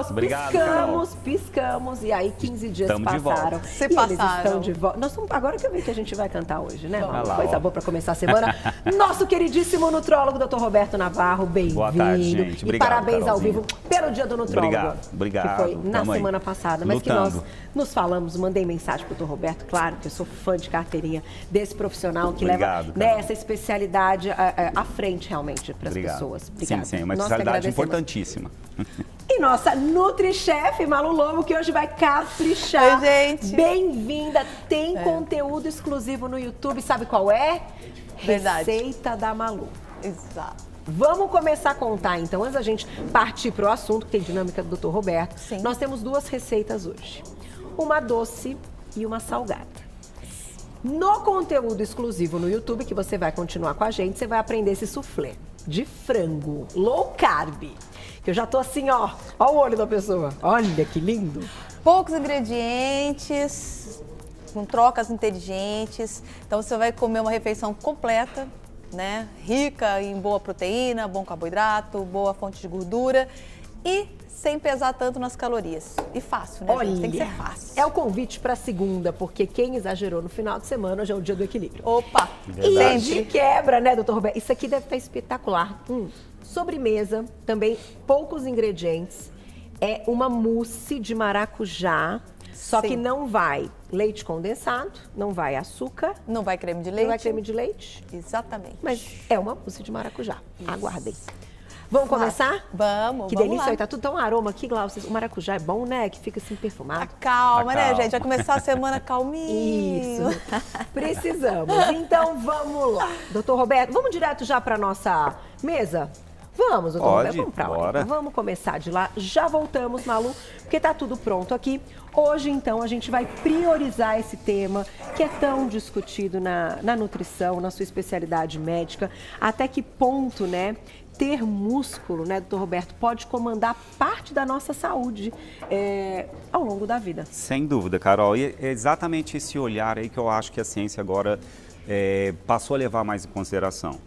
Obrigado, piscamos, e aí 15 dias Tamo passaram. Você e passaram. eles estão de volta. Agora que eu vi que a gente vai cantar hoje, né? Vai lá, coisa boa pra começar a semana. Nosso queridíssimo nutrólogo, Dr. Roberto Navarro, bem-vindo. Boa tarde, gente. Obrigado, e parabéns ao Carolzinha. vivo pelo Dia do Nutrólogo. Obrigado. Que foi na Tamo aí. semana passada, mas Lutando. que nós nos falamos, mandei mensagem pro Dr. Roberto, claro que eu sou fã de carteirinha desse profissional que Obrigado, leva Carol. essa especialidade à frente realmente para as pessoas. Obrigada. Sim, uma Nós que especialidade agradecemos. importantíssima. E nossa NutriChef, Malu Lobo, que hoje vai caprichar. Oi, gente. Bem-vinda. Tem conteúdo exclusivo no YouTube. Sabe qual é? Verdade. Receita da Malu. Exato. Vamos começar a contar, então, antes da gente partir para o assunto, que tem dinâmica do Dr. Roberto. Sim. Nós temos duas receitas hoje. Uma doce e uma salgada. No conteúdo exclusivo no YouTube, que você vai continuar com a gente, você vai aprender esse soufflé de frango, low carb. Que eu já tô assim, ó o olho da pessoa. Olha que lindo. Poucos ingredientes, com trocas inteligentes. Então você vai comer uma refeição completa, né? Rica em boa proteína, bom carboidrato, boa fonte de gordura e sem pesar tanto nas calorias. E fácil, né, gente? Tem que ser fácil. É o convite para segunda, porque quem exagerou no final de semana hoje é o dia do equilíbrio. Opa! E de quebra, né, doutor Roberto? Isso aqui deve estar espetacular. Sobremesa, também poucos ingredientes. É uma mousse de maracujá, só Sim. que não vai leite condensado, não vai açúcar, Não vai creme de leite? não vai creme de leite, Exatamente. mas é uma mousse de maracujá. Aguardem. Vamos começar? Vamos, Que vamos delícia, lá. olha, tá tudo tão aroma aqui, Glaucia. O maracujá é bom, né? Que fica assim perfumado. Calma, né, Calma. gente? Vai começar a semana calminho. Isso, precisamos. Então vamos lá. Doutor Roberto, vamos direto já para nossa mesa? Vamos, doutor Pode, Roberto, vamos para lá. bora. Então, vamos começar de lá. Já voltamos, Malu, porque tá tudo pronto aqui. Hoje, então, a gente vai priorizar esse tema que é tão discutido na nutrição, na sua especialidade médica. Até que ponto, né? Ter músculo, né, doutor Roberto, pode comandar parte da nossa saúde ao longo da vida. Sem dúvida, Carol. E é exatamente esse olhar aí que eu acho que a ciência agora passou a levar mais em consideração.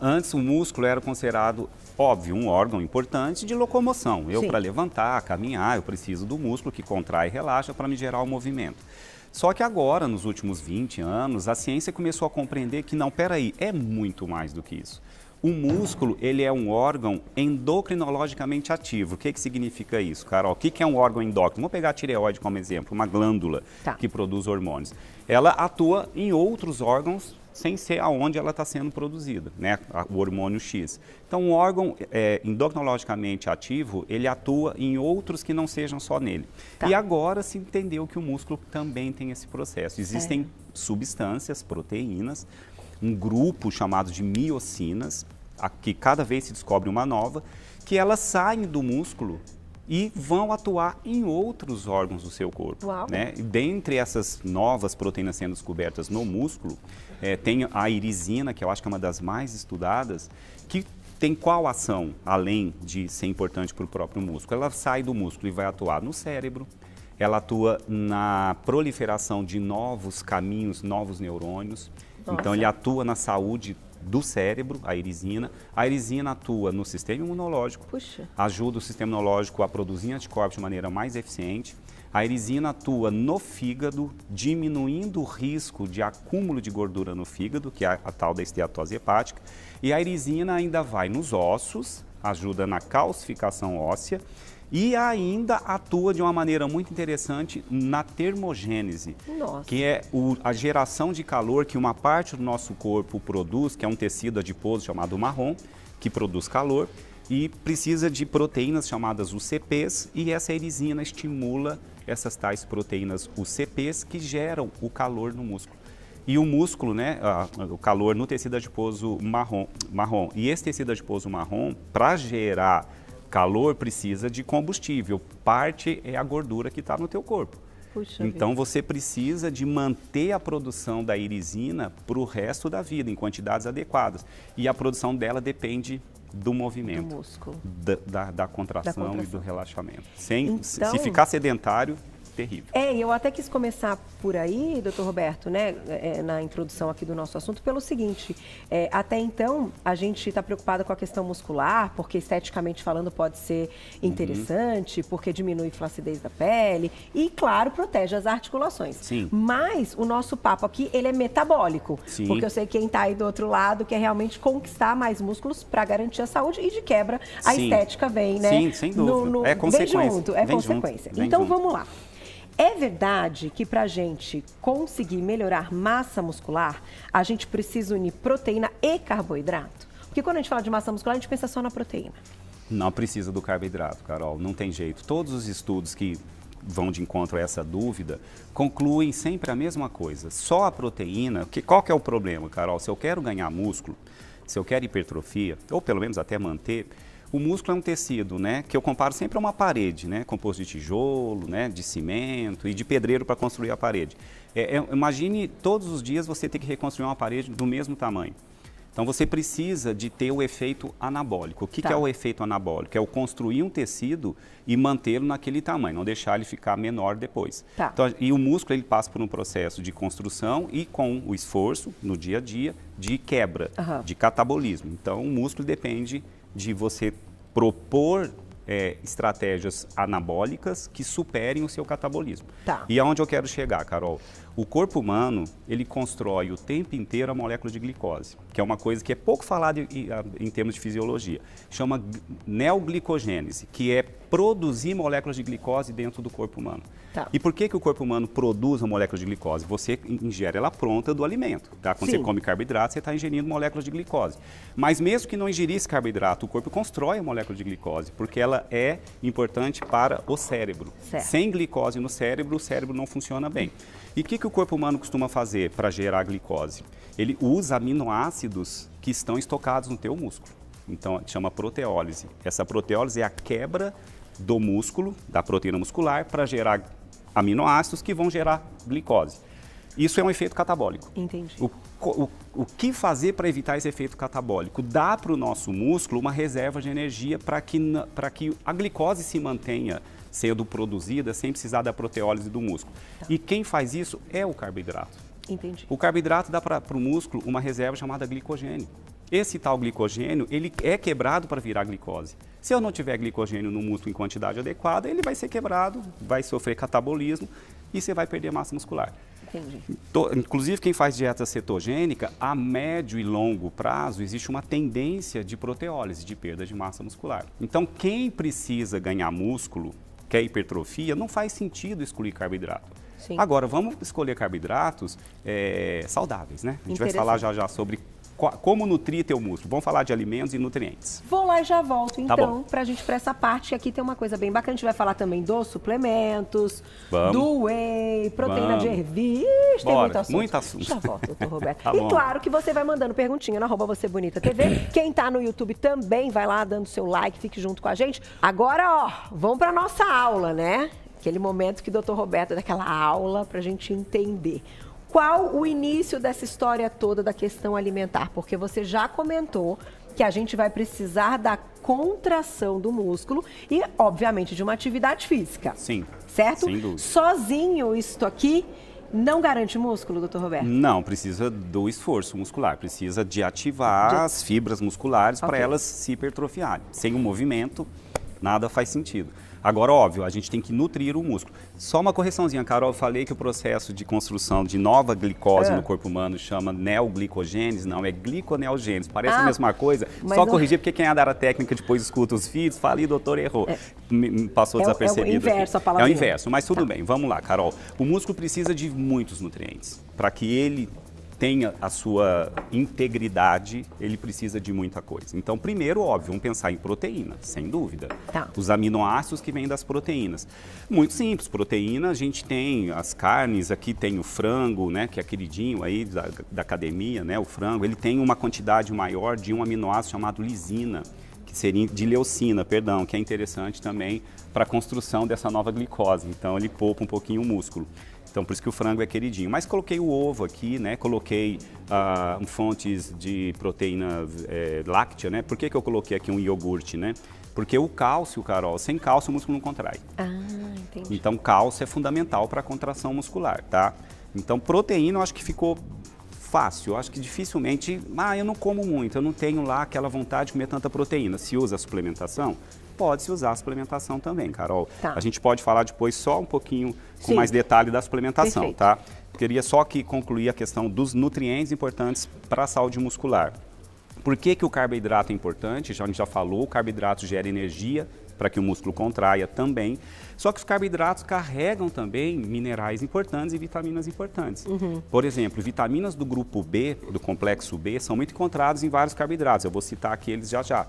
Antes, o músculo era considerado, óbvio, um órgão importante de locomoção. Eu, Sim. para levantar, caminhar, eu preciso do músculo que contrai e relaxa para me gerar o movimento. Só que agora, nos últimos 20 anos, a ciência começou a compreender que não, peraí, é muito mais do que isso. O músculo, ele é um órgão endocrinologicamente ativo. O que significa isso, Carol? O que é um órgão endócrino? Vamos pegar a tireoide como exemplo, uma glândula que produz hormônios. Ela atua em outros órgãos sem ser aonde ela está sendo produzida, né? O hormônio X. Então, um órgão endocrinologicamente ativo, ele atua em outros que não sejam só nele. E agora se entendeu que o músculo também tem esse processo. Existem substâncias, proteínas, um grupo chamado de miocinas, que cada vez se descobre uma nova, que elas saem do músculo e vão atuar em outros órgãos do seu corpo. Uau. Né? E dentre essas novas proteínas sendo descobertas no músculo, tem a irisina, que eu acho que é uma das mais estudadas, que tem qual ação, além de ser importante para o próprio músculo? Ela sai do músculo e vai atuar no cérebro, ela atua na proliferação de novos caminhos, novos neurônios. Nossa. Então, ele atua na saúde do cérebro, a irisina. A irisina atua no sistema imunológico, ajuda o sistema imunológico a produzir anticorpos de maneira mais eficiente. A irisina atua no fígado, diminuindo o risco de acúmulo de gordura no fígado, que é a tal da esteatose hepática. E a irisina ainda vai nos ossos, ajuda na calcificação óssea. E ainda atua de uma maneira muito interessante na termogênese, que é a geração de calor que uma parte do nosso corpo produz, que é um tecido adiposo chamado marrom, que produz calor, e precisa de proteínas chamadas UCPs, e essa irisina estimula essas tais proteínas UCPs que geram o calor no músculo. E o músculo, né, o calor no tecido adiposo marrom. E esse tecido adiposo marrom, para gerar calor, precisa de combustível. Parte é a gordura que está no teu corpo. Então, você precisa de manter a produção da irisina para o resto da vida, em quantidades adequadas. E a produção dela depende do movimento, do músculo, da contração e do relaxamento. Se Então, ficar sedentário, terrível. E eu até quis começar por aí, doutor Roberto, né, na introdução aqui do nosso assunto, pelo seguinte, até então a gente está preocupado com a questão muscular, porque esteticamente falando pode ser interessante, porque diminui a flacidez da pele e, claro, protege as articulações. Sim. Mas o nosso papo aqui, ele é metabólico, Sim. porque eu sei que quem está aí do outro lado quer realmente conquistar mais músculos para garantir a saúde e de quebra a Sim. estética vem, né? Sim, sem dúvida. É consequência. Vem junto, Vem consequência. junto. Então vamos lá. É verdade que para a gente conseguir melhorar massa muscular, a gente precisa unir proteína e carboidrato? Porque quando a gente fala de massa muscular, a gente pensa só na proteína. Não precisa do carboidrato, Carol, não tem jeito. Todos os estudos que vão de encontro a essa dúvida concluem sempre a mesma coisa. Só a proteína, porque qual que é o problema, Carol? Se eu quero ganhar músculo, se eu quero hipertrofia, ou pelo menos até manter, o músculo é um tecido, né, que eu comparo sempre a uma parede, né, composto de tijolo, né, de cimento e de pedreiro para construir a parede. Imagine todos os dias você ter que reconstruir uma parede do mesmo tamanho. Então você precisa de ter o efeito anabólico. O que é o efeito anabólico? É o construir um tecido e mantê-lo naquele tamanho, não deixar ele ficar menor depois. Então, e o músculo ele passa por um processo de construção e com o esforço no dia a dia de quebra, de catabolismo. Então o músculo depende de você propor estratégias anabólicas que superem o seu catabolismo. E aonde eu quero chegar, Carol? O corpo humano, ele constrói o tempo inteiro a molécula de glicose, que é uma coisa que é pouco falada em termos de fisiologia. Chama neoglicogênese, que é produzir moléculas de glicose dentro do corpo humano. E por que o corpo humano produz a molécula de glicose? Você ingere ela pronta do alimento. Quando você come carboidrato, você está ingerindo moléculas de glicose. Mas mesmo que não ingerisse carboidrato, o corpo constrói a molécula de glicose, porque ela é importante para o cérebro. Sem glicose no cérebro, o cérebro não funciona bem. E o que o corpo humano costuma fazer para gerar glicose? Ele usa aminoácidos que estão estocados no teu músculo. Então, chama proteólise. Essa proteólise é a quebra do músculo, da proteína muscular, para gerar aminoácidos que vão gerar glicose. Isso é um efeito catabólico. Entendi. O que fazer para evitar esse efeito catabólico? Dá para o nosso músculo uma reserva de energia para que a glicose se mantenha sendo produzida sem precisar da proteólise do músculo. E quem faz isso é o carboidrato. Entendi. O carboidrato dá para o músculo uma reserva chamada glicogênio. Esse tal glicogênio, ele é quebrado para virar glicose. Se eu não tiver glicogênio no músculo em quantidade adequada, ele vai ser quebrado, vai sofrer catabolismo e você vai perder massa muscular. Entendi. Inclusive, quem faz dieta cetogênica, a médio e longo prazo, existe uma tendência de proteólise, de perda de massa muscular. Então, quem precisa ganhar músculo, quer hipertrofia, não faz sentido excluir carboidrato. Agora, vamos escolher carboidratos saudáveis, né? A gente vai falar já sobre como nutrir teu músculo. Vamos falar de alimentos e nutrientes. Vou lá e já volto, então, para a gente para essa parte. Aqui tem uma coisa bem bacana. A gente vai falar também dos suplementos, do whey, proteína de ervilha. Tem muito assunto. Muito assunto. Já volto, doutor Roberto. E claro que você vai mandando perguntinha no @VocêBonitaTV. Quem tá no YouTube também vai lá dando seu like, fique junto com a gente. Agora, vamos para nossa aula, né? Aquele momento que o doutor Roberto dá aquela aula para a gente entender. Qual o início dessa história toda da questão alimentar? Porque você já comentou que a gente vai precisar da contração do músculo e, obviamente, de uma atividade física. Sim. Certo? Sem dúvida. Sozinho isto aqui não garante músculo, doutor Roberto? Não, precisa do esforço muscular. Precisa de ativar as fibras musculares para elas se hipertrofiarem. Sem o movimento, nada faz sentido. Agora, óbvio, a gente tem que nutrir o músculo. Só uma correçãozinha, Carol, eu falei que o processo de construção de nova glicose no corpo humano chama neoglicogênese, não, é gliconeogênese. Parece a mesma coisa, só corrigir, porque quem é da área técnica depois escuta os vídeos, fala, e doutor, errou. Me passou desapercebido. É o inverso, a palavra. É o inverso, mas tudo bem, vamos lá, Carol. O músculo precisa de muitos nutrientes para que ele tenha a sua integridade, ele precisa de muita coisa. Então, primeiro, óbvio, vamos pensar em proteína, sem dúvida. Os aminoácidos que vêm das proteínas. Muito simples, proteína, a gente tem as carnes, aqui tem o frango, né, que é queridinho aí da academia, né, o frango, ele tem uma quantidade maior de um aminoácido chamado lisina, que seria de leucina, perdão, que é interessante também para a construção dessa nova glicose. Então, ele poupa um pouquinho o músculo. Então, por isso que o frango é queridinho. Mas coloquei o ovo aqui, né? Coloquei fontes de proteína láctea, né? Por que eu coloquei aqui um iogurte, né? Porque o cálcio, Carol, sem cálcio o músculo não contrai. Entendi. Entendi. Então, cálcio é fundamental para a contração muscular, tá? Então, proteína eu acho que ficou fácil. Eu acho que dificilmente, eu não como muito, eu não tenho lá aquela vontade de comer tanta proteína. Se usa a suplementação? Pode-se usar a suplementação também, Carol. Tá. A gente pode falar depois só um pouquinho com Sim. mais detalhe da suplementação, Perfeito. tá? Queria só aqui concluir a questão dos nutrientes importantes para a saúde muscular. Por que o carboidrato é importante? A gente já falou, o carboidrato gera energia para que o músculo contraia também. Só que os carboidratos carregam também minerais importantes e vitaminas importantes. Por exemplo, vitaminas do grupo B, do complexo B, são muito encontrados em vários carboidratos. Eu vou citar aqui eles já já.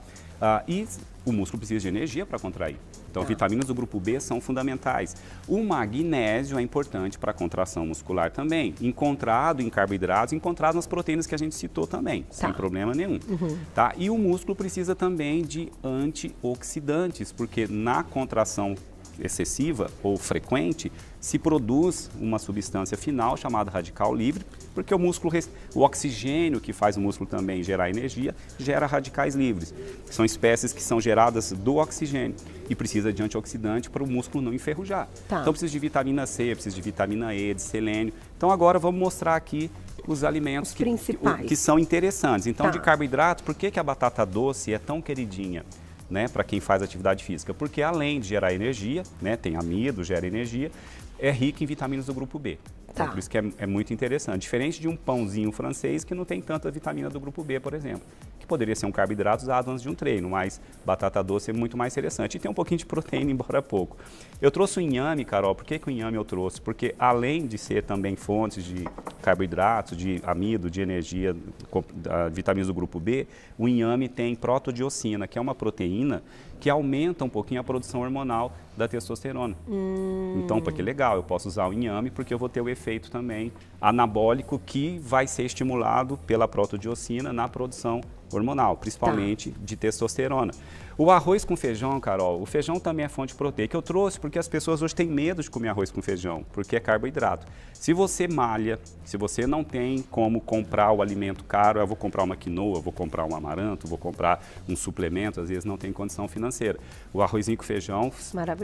E o músculo precisa de energia para contrair. Então, vitaminas do grupo B são fundamentais. O magnésio é importante para a contração muscular também. Encontrado em carboidratos, encontrado nas proteínas que a gente citou também, sem problema nenhum. Tá? E o músculo precisa também de antioxidantes, porque na contração excessiva ou frequente, se produz uma substância final chamada radical livre, porque o músculo, o oxigênio que faz o músculo também gerar energia, gera radicais livres. São espécies que são geradas do oxigênio e precisa de antioxidante para o músculo não enferrujar. Tá. Então precisa de vitamina C, precisa de vitamina E, de selênio. Então agora vamos mostrar aqui os alimentos que são interessantes. Então de carboidrato, por que a batata doce é tão queridinha? Né, para quem faz atividade física, porque além de gerar energia, né, tem amido, gera energia, é rico em vitaminas do grupo B. Então, por isso que é muito interessante. Diferente de um pãozinho francês que não tem tanta vitamina do grupo B, por exemplo, que poderia ser um carboidrato usado antes de um treino, mas batata doce é muito mais interessante. E tem um pouquinho de proteína, embora pouco. Eu trouxe o inhame, Carol. Por que o inhame eu trouxe? Porque além de ser também fontes de carboidratos, de amido, de energia, vitaminas do grupo B, o inhame tem protodiocina, que é uma proteína que aumenta um pouquinho a produção hormonal da testosterona. Então, que legal, eu posso usar o inhame porque eu vou ter o efeito também anabólico que vai ser estimulado pela protodiocina na produção hormonal, principalmente de testosterona. O arroz com feijão, Carol, o feijão também é fonte proteica. Eu trouxe porque as pessoas hoje têm medo de comer arroz com feijão, porque é carboidrato. Se você malha, se você não tem como comprar o alimento caro, eu vou comprar uma quinoa, vou comprar um amaranto, vou comprar um suplemento, às vezes não tem condição financeira. O arrozinho com feijão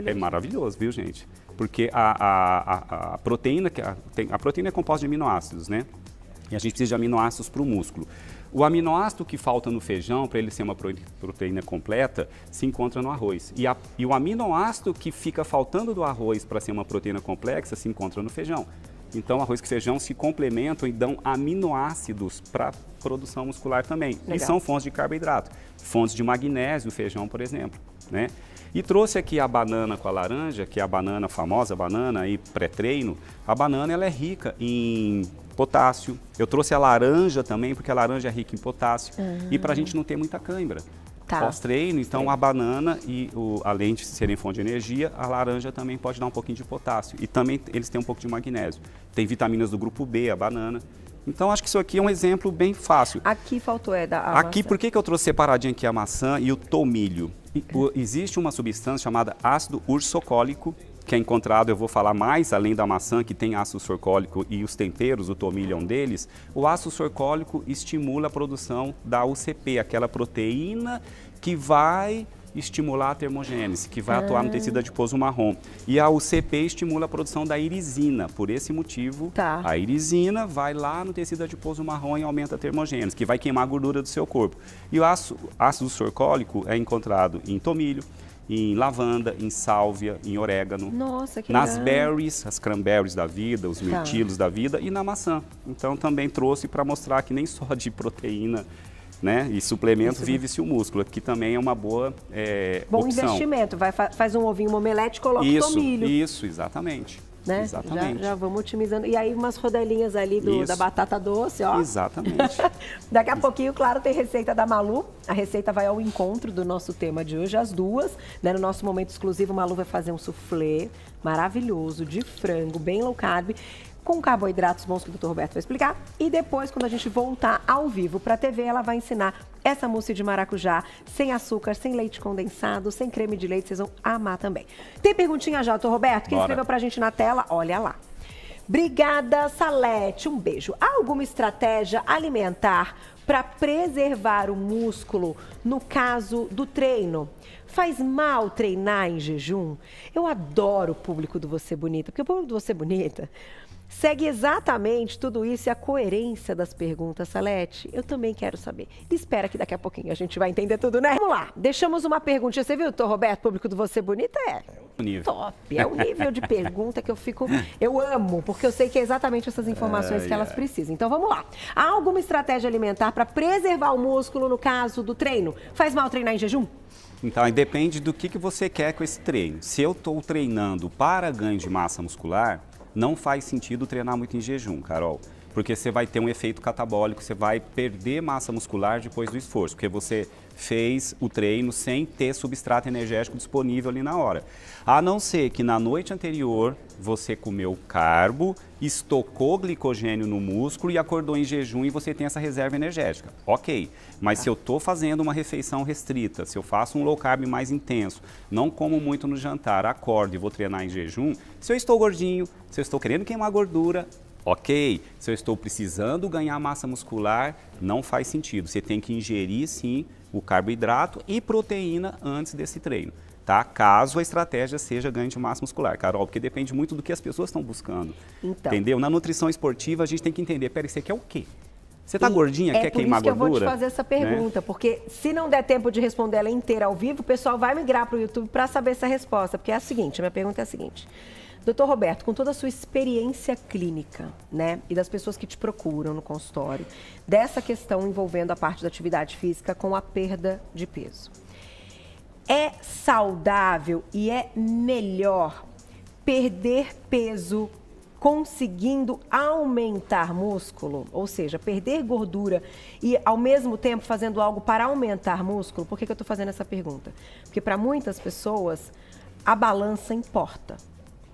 é maravilhoso, viu, gente? Porque a proteína é composta de aminoácidos, né? E a gente precisa de aminoácidos para o músculo. O aminoácido que falta no feijão, para ele ser uma proteína completa, se encontra no arroz. E o aminoácido que fica faltando do arroz para ser uma proteína complexa, se encontra no feijão. Então, arroz e feijão se complementam e dão aminoácidos para produção muscular também. Legal. E são fontes de carboidrato. Fontes de magnésio, o feijão, por exemplo, né? E trouxe aqui a banana com a laranja, que é a famosa banana aí pré-treino. A banana, ela é rica em potássio. Eu trouxe a laranja também, porque a laranja é rica em potássio. E para a gente não ter muita cãibra. Pós-treino, então a banana, além de serem fonte de energia, a laranja também pode dar um pouquinho de potássio. E também eles têm um pouco de magnésio. Tem vitaminas do grupo B, a banana. Então, acho que isso aqui é um exemplo bem fácil. Aqui faltou Aqui, por que eu trouxe separadinho aqui a maçã e o tomilho? Existe uma substância chamada ácido ursocólico, que é encontrado, eu vou falar mais, além da maçã, que tem ácido sorcólico e os temperos, o tomilho é um deles. O ácido sorcólico estimula a produção da UCP, aquela proteína que vai estimular a termogênese, que vai atuar no tecido adiposo marrom. E a UCP estimula a produção da irisina. Por esse motivo, a irisina vai lá no tecido adiposo marrom e aumenta a termogênese, que vai queimar a gordura do seu corpo. E o ácido sorcólico é encontrado em tomilho, em lavanda, em sálvia, em orégano. Nossa, que nas legal. berries, as cranberries da vida, os mirtilos da vida e na maçã. Então também trouxe para mostrar que nem só de proteína, né, e suplemento vive-se o músculo, que também é uma boa bom opção. Investimento. Faz um ovinho, uma omelete, coloca o tomilho. Isso, exatamente. Né? Exatamente. Já vamos otimizando. E aí umas rodelinhas ali da batata doce, ó. Exatamente. Daqui a pouquinho, claro, tem receita da Malu. A receita vai ao encontro do nosso tema de hoje, as duas. Né? No nosso momento exclusivo, a Malu vai fazer um soufflé maravilhoso de frango, bem low carb, com carboidratos bons que o Dr. Roberto vai explicar. E depois, quando a gente voltar ao vivo para a TV, ela vai ensinar essa mousse de maracujá, sem açúcar, sem leite condensado, sem creme de leite. Vocês vão amar também. Tem perguntinha já, Dr. Roberto? Quem escreveu pra gente na tela? Olha lá. Obrigada, Salete. Um beijo. Há alguma estratégia alimentar para preservar o músculo no caso do treino? Faz mal treinar em jejum? Eu adoro o público do Você Bonita, porque o público do Você Bonita segue exatamente tudo isso e a coerência das perguntas, Salete. Eu também quero saber. Espera que daqui a pouquinho a gente vai entender tudo, né? Vamos lá, deixamos uma pergunta. Você viu, doutor Roberto, público do Você Bonita? Top. É o nível de pergunta que eu amo, porque eu sei que é exatamente essas informações que elas precisam. Então vamos lá. Há alguma estratégia alimentar para preservar o músculo no caso do treino? Faz mal treinar em jejum? Então, depende do que você quer com esse treino. Se eu estou treinando para ganho de massa muscular, não faz sentido treinar muito em jejum, Carol. Porque você vai ter um efeito catabólico, você vai perder massa muscular depois do esforço, porque você fez o treino sem ter substrato energético disponível ali na hora. A não ser que na noite anterior você comeu carbo, estocou glicogênio no músculo e acordou em jejum e você tem essa reserva energética. Ok, mas se eu estou fazendo uma refeição restrita, se eu faço um low carb mais intenso, não como muito no jantar, acordo e vou treinar em jejum, se eu estou gordinho, se eu estou querendo queimar gordura, ok, se eu estou precisando ganhar massa muscular, não faz sentido. Você tem que ingerir, sim, o carboidrato e proteína antes desse treino, tá? Caso a estratégia seja ganho de massa muscular, Carol, porque depende muito do que as pessoas estão buscando, entendeu? Na nutrição esportiva, a gente tem que entender, peraí, você quer o quê? Você tá gordinha, quer queimar gordura? É por isso que eu vou te fazer essa pergunta, né? Porque se não der tempo de responder ela inteira ao vivo, o pessoal vai migrar para o YouTube para saber essa resposta, porque é a seguinte, a minha pergunta é a seguinte. Doutor Roberto, com toda a sua experiência clínica, né, e das pessoas que te procuram no consultório, dessa questão envolvendo a parte da atividade física com a perda de peso, é saudável e é melhor perder peso conseguindo aumentar músculo? Ou seja, perder gordura e ao mesmo tempo fazendo algo para aumentar músculo? Por que eu estou fazendo essa pergunta? Porque para muitas pessoas a balança importa,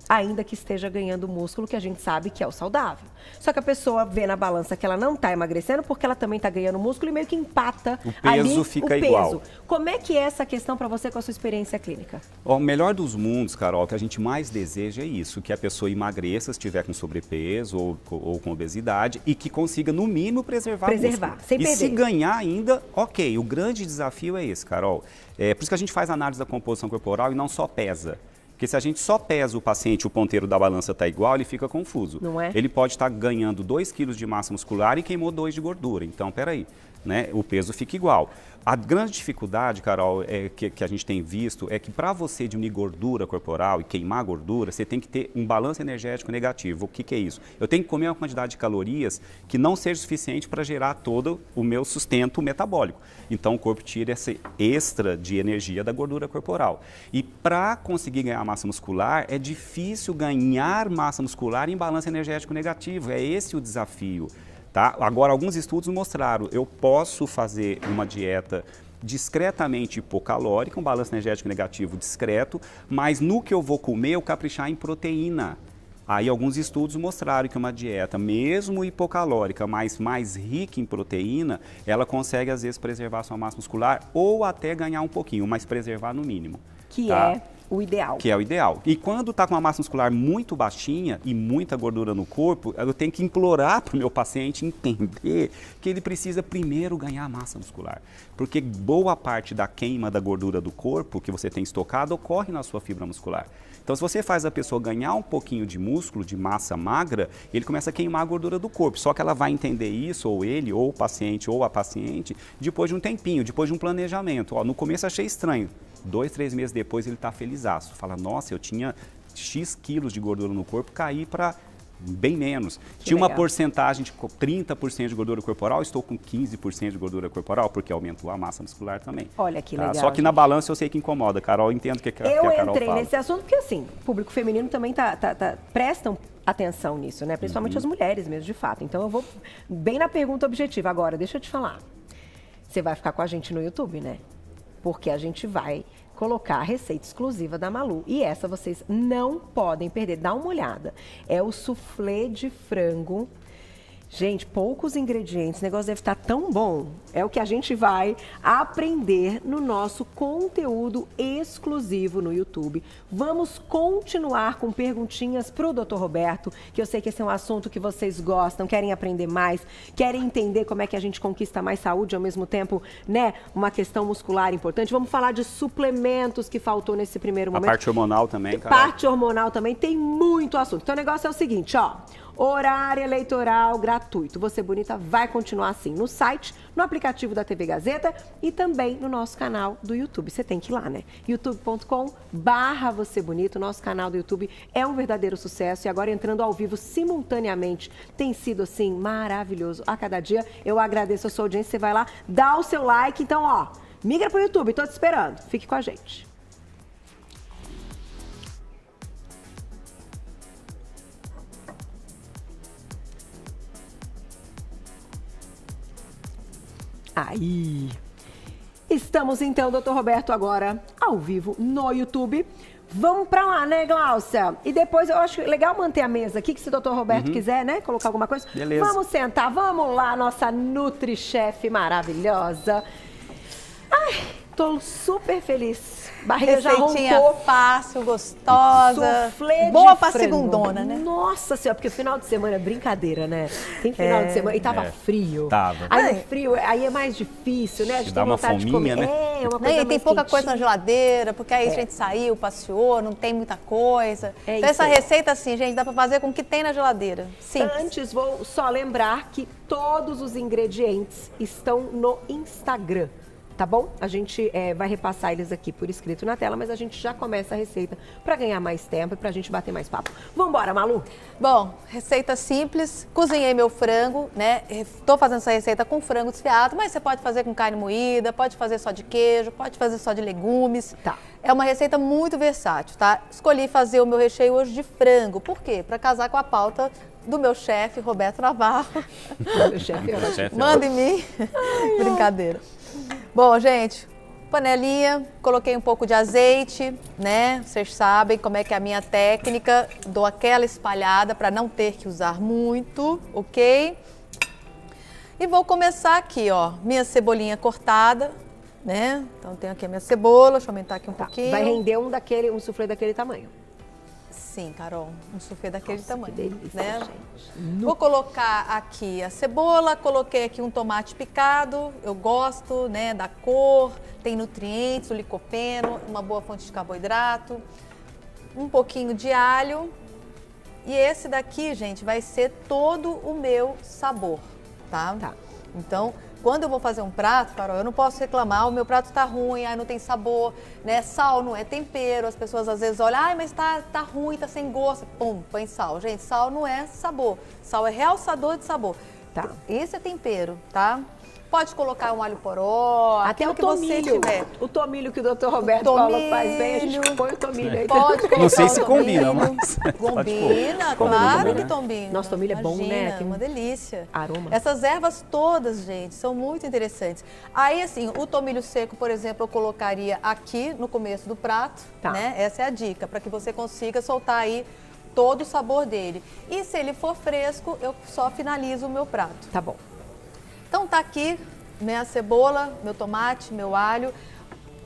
ainda que esteja ganhando músculo, que a gente sabe que é o saudável. Só que a pessoa vê na balança que ela não está emagrecendo porque ela também está ganhando músculo e meio que empata o peso, fica igual. Como é que é essa questão para você com a sua experiência clínica? O melhor dos mundos, Carol, que a gente mais deseja é isso, que a pessoa emagreça se estiver com sobrepeso ou com obesidade e que consiga, no mínimo, preservar músculo. Sem perder. E se ganhar ainda, ok. O grande desafio é esse, Carol. É por isso que a gente faz análise da composição corporal e não só pesa. Porque se a gente só pesa o paciente, o ponteiro da balança está igual, ele fica confuso. Não é? Ele pode estar ganhando 2 quilos de massa muscular e queimou 2 de gordura. Então, peraí, né? O peso fica igual. A grande dificuldade, Carol, que a gente tem visto é que para você diminuir gordura corporal e queimar gordura, você tem que ter um balanço energético negativo. O que é isso? Eu tenho que comer uma quantidade de calorias que não seja suficiente para gerar todo o meu sustento metabólico. Então o corpo tira esse extra de energia da gordura corporal. E para conseguir ganhar massa muscular, é difícil ganhar massa muscular em balanço energético negativo. É esse o desafio. Tá? Agora, alguns estudos mostraram, eu posso fazer uma dieta discretamente hipocalórica, um balanço energético negativo discreto, mas no que eu vou comer, eu caprichar em proteína. Aí alguns estudos mostraram que uma dieta, mesmo hipocalórica, mas mais rica em proteína, ela consegue às vezes preservar sua massa muscular ou até ganhar um pouquinho, mas preservar no mínimo. Que tá? é o ideal. Que é o ideal. E quando está com uma massa muscular muito baixinha e muita gordura no corpo, eu tenho que implorar para o meu paciente entender que ele precisa primeiro ganhar massa muscular. Porque boa parte da queima da gordura do corpo que você tem estocado ocorre na sua fibra muscular. Então, se você faz a pessoa ganhar um pouquinho de músculo, de massa magra, ele começa a queimar a gordura do corpo. Só que ela vai entender isso, ou ele, ou o paciente, ou a paciente, depois de um tempinho, depois de um planejamento. Ó, no começo achei estranho. 2, 3 meses depois ele está felizaço. Fala, nossa, eu tinha X quilos de gordura no corpo, caí para bem menos. Tinha uma porcentagem de 30% de gordura corporal, estou com 15% de gordura corporal, porque aumentou a massa muscular também. Olha que legal. Só que na balança eu sei que incomoda, Carol, eu entendo o que a Carol fala. Eu entrei nesse assunto porque, assim, o público feminino também prestam atenção nisso, né? Principalmente as mulheres mesmo, de fato. Então eu vou bem na pergunta objetiva. Agora, deixa eu te falar. Você vai ficar com a gente no YouTube, né? Porque a gente vai colocar a receita exclusiva da Malu. E essa vocês não podem perder. Dá uma olhada. É o soufflé de frango Gente, poucos ingredientes, o negócio deve estar tão bom. É o que a gente vai aprender no nosso conteúdo exclusivo no YouTube. Vamos continuar com perguntinhas para o Dr. Roberto, que eu sei que esse é um assunto que vocês gostam, querem aprender mais, querem entender como é que a gente conquista mais saúde, ao mesmo tempo, né, uma questão muscular importante. Vamos falar de suplementos que faltou nesse primeiro momento. A parte hormonal também, cara. Parte hormonal também, tem muito assunto. Então o negócio é o seguinte, ó. Horário eleitoral gratuito. Você Bonita vai continuar assim no site, no aplicativo da TV Gazeta e também no nosso canal do YouTube. Você tem que ir lá, né? youtube.com/Você Bonito. Nosso canal do YouTube é um verdadeiro sucesso e agora entrando ao vivo simultaneamente tem sido assim maravilhoso. A cada dia eu agradeço a sua audiência. Você vai lá, dá o seu like. Então, ó, migra pro YouTube. Tô te esperando. Fique com a gente. Aí, estamos então, doutor Roberto, agora ao vivo no YouTube. Vamos pra lá, né, Gláucia? E depois eu acho legal manter a mesa aqui, que se o doutor Roberto quiser, né, colocar alguma coisa. Beleza. Vamos sentar, vamos lá, nossa Nutri-Chef maravilhosa. Ai, tô super feliz. Barriga já roncou. Fácil, gostosa. Suflê boa de pra frango. segundona, né? Nossa senhora, porque o final de semana é brincadeira, né? Tem final de semana. E tava frio. Tava. Aí é frio, aí é mais difícil, né? A gente dá tem uma vontade de fominha, comer. né? É, uma coisa E tem mais pouca quentinha. coisa na geladeira, porque aí a gente saiu, passeou, não tem muita coisa. É então isso essa aí. receita, assim, gente, dá pra fazer com o que tem na geladeira. Simples. Antes, vou só lembrar que todos os ingredientes estão no Instagram. Tá bom? A gente vai repassar eles aqui por escrito na tela, mas a gente já começa a receita para ganhar mais tempo e pra gente bater mais papo. Vambora, Malu? Bom, receita simples. Cozinhei meu frango, né? Tô fazendo essa receita com frango desfiado, mas você pode fazer com carne moída, pode fazer só de queijo, pode fazer só de legumes. Tá. É uma receita muito versátil, tá? Escolhi fazer o meu recheio hoje de frango. Por quê? Para casar com a pauta do meu chefe, Roberto Navarro. Meu chefe, Manda em mim. Brincadeira. Bom, gente, panelinha, coloquei um pouco de azeite, né? Vocês sabem como é que é a minha técnica. Dou aquela espalhada para não ter que usar muito, ok? E vou começar aqui, ó, minha cebolinha cortada, né? Então tenho aqui a minha cebola, deixa eu aumentar aqui um pouquinho. Vai render um suflê daquele tamanho. Sim, Carol, um suflê daquele tamanho, que delícia, né? gente. Vou colocar aqui a cebola, coloquei aqui um tomate picado, eu gosto, né, da cor, tem nutrientes, o licopeno, uma boa fonte de carboidrato, um pouquinho de alho e esse daqui, gente, vai ser todo o meu sabor, tá? Tá. Então, quando eu vou fazer um prato, Carol, eu não posso reclamar, o meu prato tá ruim, não tem sabor, né? Sal não é tempero, as pessoas às vezes olham, mas tá ruim, tá sem gosto. Pum, põe sal. Gente, sal não é sabor, sal é realçador de sabor. Tá. Esse é tempero, tá? Pode colocar um alho poró, Até o aquilo que você tomilho. tiver. O tomilho que o doutor Roberto Paula faz bem, a gente põe o tomilho aí. Pode colocar Não sei o se tomilho. combina, mas Combina, pôr. claro Combina, que né? combina. Nosso tomilho é bom, né? Imagina, Tem uma delícia. aroma. Essas ervas todas, gente, são muito interessantes. Aí, assim, o tomilho seco, por exemplo, eu colocaria aqui no começo do prato, Tá. né? Essa é a dica, para que você consiga soltar aí todo o sabor dele. E se ele for fresco, eu só finalizo o meu prato. Tá bom. Então tá aqui minha cebola, meu tomate, meu alho.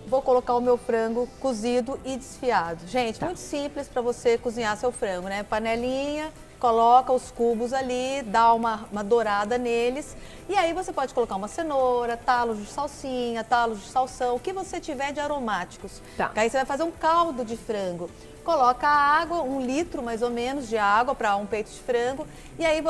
Vou colocar o meu frango cozido e desfiado. Gente, muito simples para você cozinhar seu frango, né? Panelinha, coloca os cubos ali, dá uma dourada neles. E aí você pode colocar uma cenoura, talos de salsinha, talos de salsão, o que você tiver de aromáticos. Tá. Aí você vai fazer um caldo de frango. Coloca a água, 1 litro mais ou menos de água para um peito de frango. E aí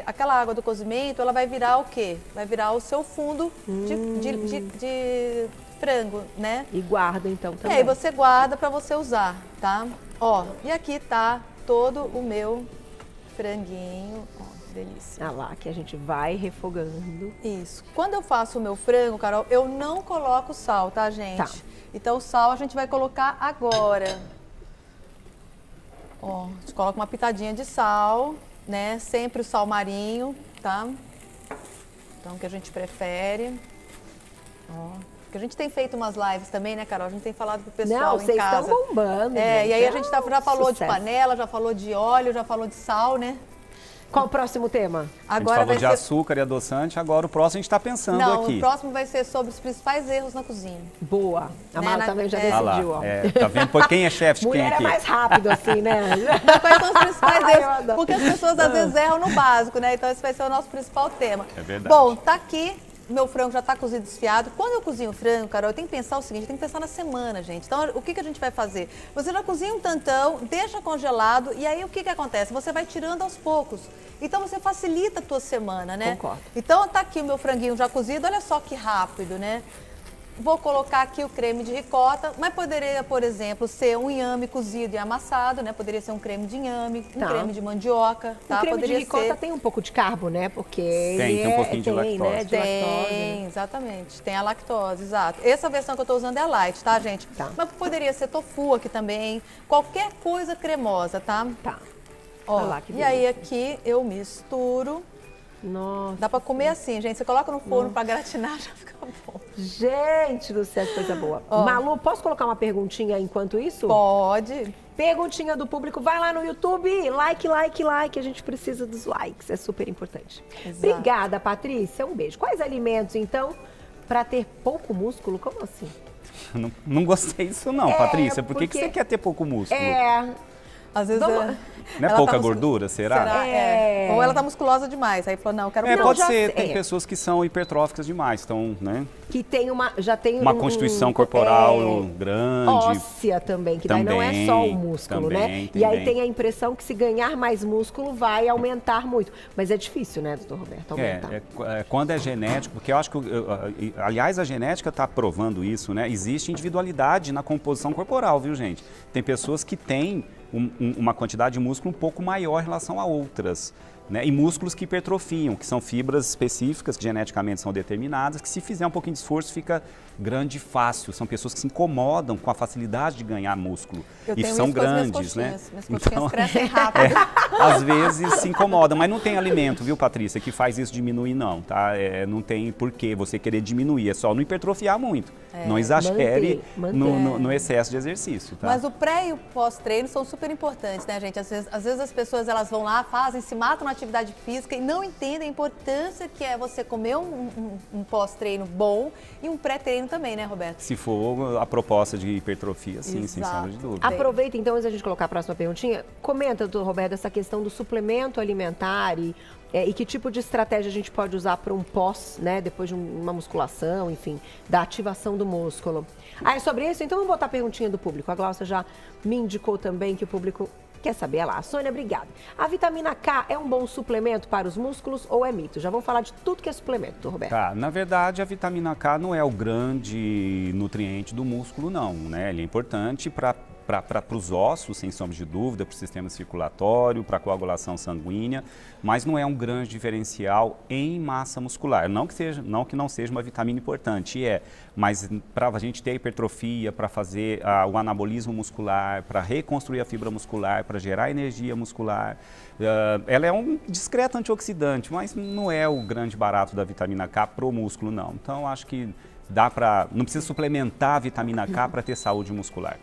aquela água do cozimento, ela vai virar o quê? Vai virar o seu fundo de frango, né? E guarda então E também. aí você guarda para você usar, tá? Ó, e aqui tá todo o meu franguinho, ó, que delícia. Ah lá, que a gente vai refogando. Isso. Quando eu faço o meu frango, Carol, eu não coloco sal, tá, gente? Tá. Então o sal a gente vai colocar agora. Ó, a gente coloca uma pitadinha de sal, né? Sempre o sal marinho, tá? Então, o que a gente prefere. Ó, porque a gente tem feito umas lives também, né, Carol? A gente tem falado pro pessoal Não, em vocês casa. estão bombando. É, gente. e aí a gente já falou sucesso. de panela, já falou de óleo, já falou de sal, né? Qual o próximo tema? Agora a gente falou de açúcar e adoçante, agora o próximo a gente está pensando aqui. Não, o próximo vai ser sobre os principais erros na cozinha. Boa. A Mara também já decidiu, ó. Tá vendo? Por quem é chefe de quem aqui? Mulher é mais rápido assim, né? Quais são os principais erros? Porque as pessoas às vezes erram no básico, né? Então esse vai ser o nosso principal tema. É verdade. Bom, tá aqui. Meu frango já está cozido desfiado. Quando eu cozinho o frango, Carol, eu tenho que pensar o seguinte, eu tenho que pensar na semana, gente. Então, o que a gente vai fazer? Você já cozinha um tantão, deixa congelado e aí o que acontece? Você vai tirando aos poucos. Então, você facilita a tua semana, né? Concordo. Então, tá aqui o meu franguinho já cozido. Olha só que rápido, né? Vou colocar aqui o creme de ricota, mas poderia, por exemplo, ser um inhame cozido e amassado, né? Poderia ser um creme de inhame, um creme de mandioca, tá? O creme poderia de ricota tem um pouco de carbo, né? Porque tem um pouquinho de lactose. Né? Tem, exatamente. Tem a lactose, exato. Essa versão que eu tô usando é a light, tá, gente? Tá. Mas poderia ser tofu aqui também, qualquer coisa cremosa, tá? Tá. Ó, lá, e aí aqui eu misturo. Nossa. Dá pra comer assim, gente. Você coloca no forno pra gratinar, já fica bom. Gente do céu, que coisa boa. Ó. Malu, posso colocar uma perguntinha enquanto isso? Pode. Perguntinha do público. Vai lá no YouTube. Like. A gente precisa dos likes. É super importante. Exato. Obrigada, Patrícia. Um beijo. Quais alimentos, então, para ter pouco músculo? Como assim? Não gostei disso não, Patrícia. Por que você quer ter pouco músculo? Às vezes não é pouca gordura, será? Ou ela tá musculosa demais. Aí falou, não, eu quero pode ser. Tem pessoas que são hipertróficas demais, então, né? Que tem já tem uma constituição corporal grande. Óssea também, que daí não é só o músculo, né? E aí tem a impressão que se ganhar mais músculo vai aumentar muito. Mas é difícil, né, doutor Roberto, aumentar. Quando é genético, porque eu acho que, aliás, a genética está provando isso, né? Existe individualidade na composição corporal, viu, gente? Tem pessoas que têm uma quantidade de músculo um pouco maior em relação a outras, né? E músculos que hipertrofiam, que são fibras específicas que geneticamente são determinadas, que se fizer um pouquinho de esforço fica grande e fácil. São pessoas que se incomodam com a facilidade de ganhar músculo e são grandes, né? Minhas coxinhas crescem rápido. Às vezes se incomoda, mas não tem alimento, viu, Patrícia, que faz isso diminuir não, tá? Não tem porquê você querer diminuir, é só não hipertrofiar muito. Não exagere no excesso de exercício, tá? Mas o pré e o pós-treino são super importantes, né, gente? Às vezes as pessoas elas vão lá, fazem, se matam na atividade física e não entendem a importância que é você comer um pós-treino bom e um pré-treino também, né, Roberto? Se for a proposta de hipertrofia, sim, sem sombra de dúvida. Aproveita então, antes da gente colocar a próxima perguntinha, comenta, doutor Roberto, essa questão do suplemento alimentar e que tipo de estratégia a gente pode usar para um pós, né, depois de uma musculação, enfim, da ativação do músculo. É sobre isso? Então vamos botar a perguntinha do público. A Glaucia já me indicou também que o público quer saber. Olha lá, Sônia, obrigada. A vitamina K é um bom suplemento para os músculos ou é mito? Já vamos falar de tudo que é suplemento, doutor Roberto. Tá, na verdade a vitamina K não é o grande nutriente do músculo não, né? Ele é importante para os ossos, sem sombra de dúvida, para o sistema circulatório, para a coagulação sanguínea, mas não é um grande diferencial em massa muscular. Não que não seja uma vitamina importante, mas para a gente ter a hipertrofia, para fazer o anabolismo muscular, para reconstruir a fibra muscular, para gerar energia muscular, ela é um discreto antioxidante, mas não é o grande barato da vitamina K para o músculo, não. Então, acho que não precisa suplementar a vitamina K para ter saúde muscular.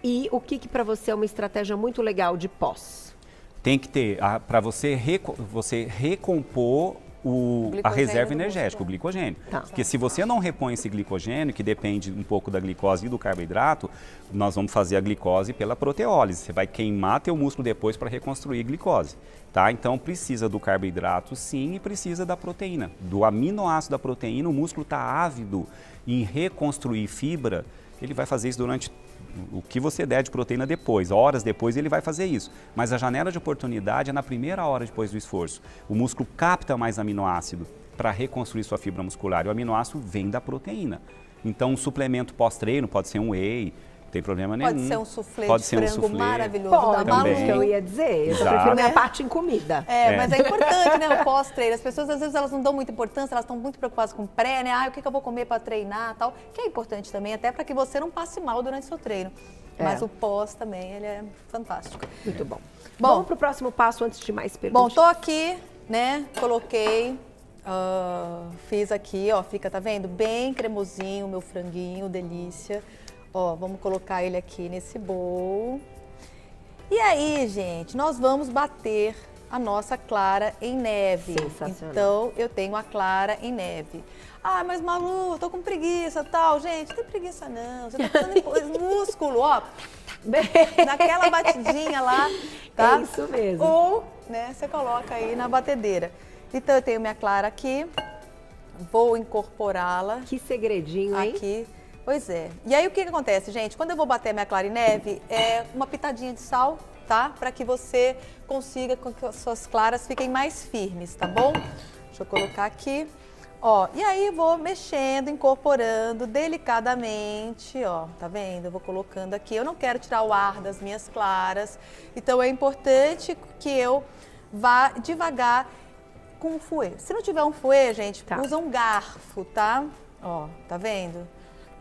E o que para você é uma estratégia muito legal de pós? Tem que ter, para você recompor a reserva energética, o glicogênio. Tá. Porque se você não repõe esse glicogênio, que depende um pouco da glicose e do carboidrato, nós vamos fazer a glicose pela proteólise. Você vai queimar teu músculo depois para reconstruir glicose. Tá? Então precisa do carboidrato sim e precisa da proteína. Do aminoácido da proteína, o músculo está ávido em reconstruir fibra, ele vai fazer isso durante o que você der de proteína depois, horas depois ele vai fazer isso. Mas a janela de oportunidade é na primeira hora depois do esforço. O músculo capta mais aminoácido para reconstruir sua fibra muscular e o aminoácido vem da proteína. Então um suplemento pós-treino pode ser um whey, não tem problema nenhum. Pode ser um soufflé de frango maravilhoso. Pode, da Malu, que eu ia dizer. Eu prefiro minha parte em comida. Mas é importante, né, o pós-treino. As pessoas, às vezes, elas não dão muita importância, elas estão muito preocupadas com o pré, né? O que eu vou comer para treinar e tal. Que é importante também, até para que você não passe mal durante o seu treino. Mas o pós também, ele é fantástico. Muito bom. Vamos para o próximo passo antes de mais perguntas. Bom, tô aqui, né, coloquei, fiz aqui, ó, fica, tá vendo? Bem cremosinho o meu franguinho, delícia. Ó, vamos colocar ele aqui nesse bowl. E aí, gente, nós vamos bater a nossa clara em neve. Sensacional. Então, eu tenho a clara em neve. Ah, mas Malu, tô com preguiça, tal. Gente, não tem preguiça não. Você tá fazendo músculo, ó. Naquela batidinha lá, tá? É isso mesmo. Ou, né, você coloca aí na batedeira. Então, eu tenho minha clara aqui. Vou incorporá-la. Que segredinho, hein? Aqui. Pois é. E aí, o que acontece, gente? Quando eu vou bater minha clara em neve, é uma pitadinha de sal, tá? Para que você consiga que as suas claras fiquem mais firmes, tá bom? Deixa eu colocar aqui. Ó, e aí vou mexendo, incorporando delicadamente, ó, tá vendo? Eu vou colocando aqui. Eu não quero tirar o ar das minhas claras, então é importante que eu vá devagar com o fouet. Se não tiver um fouet, gente, usa um garfo, tá? Ó, tá vendo?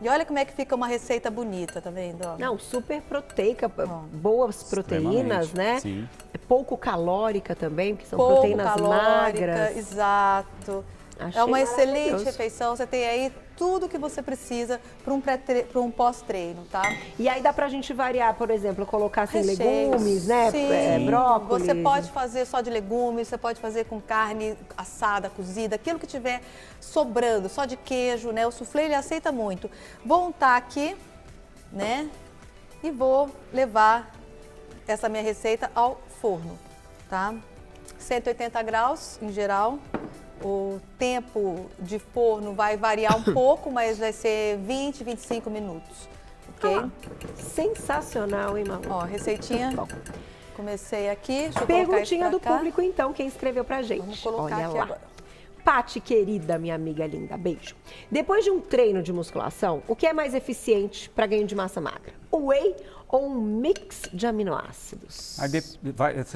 E olha como é que fica uma receita bonita, tá vendo? Ó. Não, super proteica, boas proteínas, né? Sim. É pouco calórica também, porque são pouco proteínas calórica, magras. Exato. Achei é uma excelente maravilhoso. refeição, você tem aí tudo que você precisa para um pós-treino, tá? E aí dá pra gente variar, por exemplo, colocar assim, Recheios. legumes, né? Sim. Brócolis. Você pode fazer só de legumes, você pode fazer com carne assada, cozida, aquilo que tiver sobrando, só de queijo, né? O soufflé ele aceita muito. Vou untar aqui, né? E vou levar essa minha receita ao forno, tá? 180 graus em geral. O tempo de forno vai variar um pouco, mas vai ser 20, 25 minutos, ok? Sensacional, hein, Malu? Ó, receitinha. Bom. Comecei aqui, deixa eu Perguntinha colocar do isso pra cá. público, então, quem escreveu pra gente. Vamos colocar Olha aqui lá. agora. Pati, querida, minha amiga linda, beijo. Depois de um treino de musculação, o que é mais eficiente para ganho de massa magra? O whey ou um mix de aminoácidos?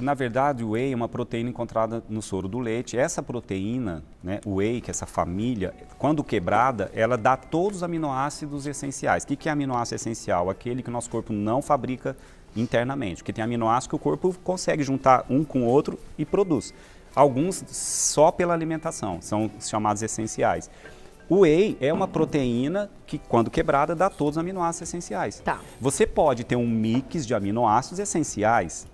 Na verdade, o whey é uma proteína encontrada no soro do leite. Essa proteína, né, o whey, que é essa família, quando quebrada, ela dá todos os aminoácidos essenciais. O que é aminoácido essencial? Aquele que o nosso corpo não fabrica internamente. Porque tem aminoácidos que o corpo consegue juntar um com o outro e produz. Alguns só pela alimentação, são chamados essenciais. O whey é uma proteína que, quando quebrada, dá todos os aminoácidos essenciais. Tá. Você pode ter um mix de aminoácidos essenciais.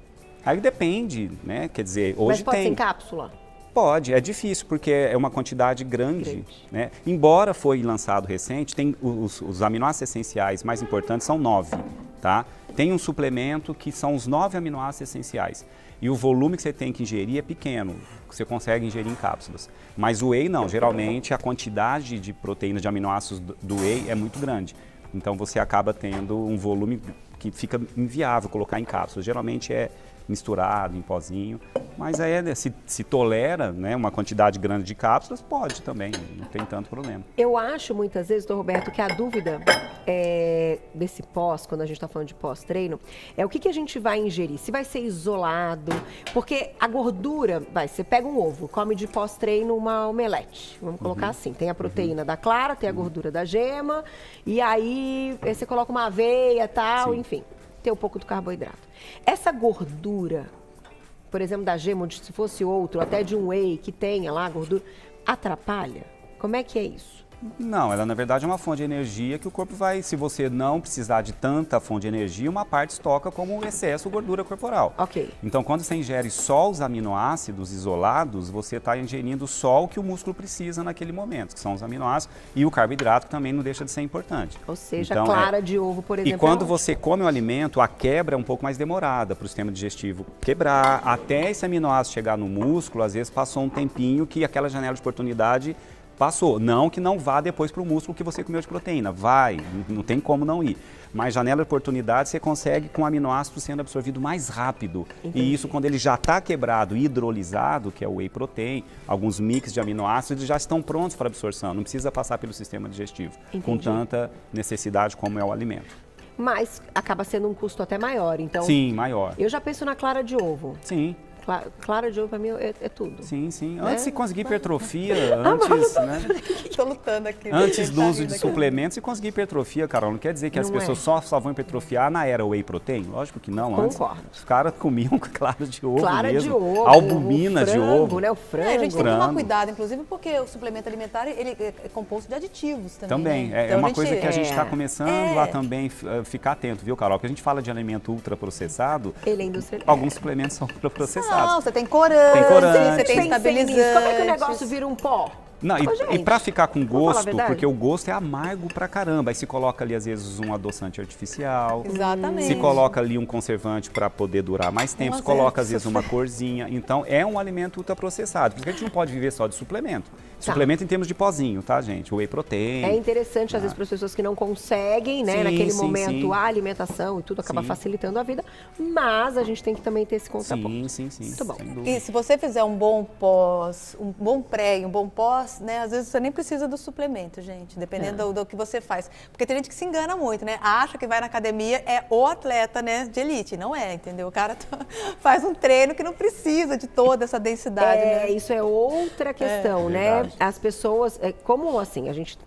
Aí depende, né? Quer dizer, hoje Mas pode tem. ser em cápsula? Pode, é difícil porque é uma quantidade grande. Né? Embora foi lançado recente, tem os aminoácidos essenciais mais importantes são 9, tá? Tem um suplemento que são os 9 aminoácidos essenciais. E o volume que você tem que ingerir é pequeno, você consegue ingerir em cápsulas. Mas o whey não, geralmente a quantidade de proteínas de aminoácidos do whey é muito grande. Então você acaba tendo um volume que fica inviável colocar em cápsulas. Geralmente é misturado em pozinho, mas aí se tolera, né, uma quantidade grande de cápsulas, pode também, não tem tanto problema. Eu acho muitas vezes, doutor Roberto, que a dúvida desse pós, quando a gente está falando de pós-treino, é o que a gente vai ingerir. Se vai ser isolado, porque a gordura, você pega um ovo, come de pós-treino uma omelete, vamos colocar assim, tem a proteína da clara, tem a gordura da gema, e aí você coloca uma aveia, tal, enfim, tem um pouco do carboidrato. Essa gordura, por exemplo, da gema, se fosse outro, até de um whey que tenha lá gordura, atrapalha? Como é que é isso? Não, ela na verdade é uma fonte de energia que o corpo vai, se você não precisar de tanta fonte de energia, uma parte estoca como um excesso de gordura corporal. Ok. Então, quando você ingere só os aminoácidos isolados, você está ingerindo só o que o músculo precisa naquele momento, que são os aminoácidos, e o carboidrato que também não deixa de ser importante. Ou seja, então, clara de ovo, por exemplo. E quando você come o alimento, a quebra é um pouco mais demorada para o sistema digestivo quebrar. Até esse aminoácido chegar no músculo, às vezes passou um tempinho que aquela janela de oportunidade passou. Não que não vá depois para o músculo que você comeu de proteína. Vai, não tem como não ir. Mas janela de oportunidade você consegue com o aminoácido sendo absorvido mais rápido. Entendi. E isso quando ele já está quebrado, hidrolisado, que é o whey protein, alguns mix de aminoácidos já estão prontos para absorção. Não precisa passar pelo sistema digestivo. Entendi. Com tanta necessidade como é o alimento. Mas acaba sendo um custo até maior, então... Sim, maior. Eu já penso na clara de ovo. Sim. Clara de ovo, para mim, é tudo. Sim, sim. Né? Antes de conseguir hipertrofia, antes, né? Tô lutando aqui. Antes do uso de suplementos, se conseguir hipertrofia, Carol, não quer dizer que as pessoas só vão hipertrofiar na era whey protein? Lógico que não. Concordo. Antes, os caras comiam clara de ovo clara mesmo. De ovo, albumina frango, de ovo. Né? O frango. A gente tem que tomar cuidado, inclusive, porque o suplemento alimentar ele é composto de aditivos também. Também. Né? É então, uma coisa que a gente está começando a também ficar atento, viu, Carol? Porque a gente fala de alimento ultraprocessado. Ele é industrializado. Alguns suplementos são ultraprocessados. processados. Não, você tem corante, você tem estabilizante. Como é que o negócio vira um pó? Não, e pra ficar com gosto, porque o gosto é amargo pra caramba. Aí se coloca ali, às vezes, um adoçante artificial. Exatamente. Se coloca ali um conservante para poder durar mais tempo. Se coloca, às vezes, uma corzinha. Então, é um alimento ultraprocessado. Por isso que a gente não pode viver só de suplemento. Suplemento em termos de pozinho, tá, gente? Whey protein. É interessante, às vezes, para as pessoas que não conseguem, né? Naquele momento, a alimentação e tudo acaba facilitando a vida. Mas a gente tem que também ter esse contraponto. Sim. Muito bom. E se você fizer um bom pós, um bom pré e um bom pós, né? Às vezes você nem precisa do suplemento, gente, dependendo do que você faz. Porque tem gente que se engana muito, né? Acha que vai na academia é o atleta, né, de elite. Não é, entendeu? O cara faz um treino que não precisa de toda essa densidade, né? Isso é outra questão, né? As pessoas, como assim, a gente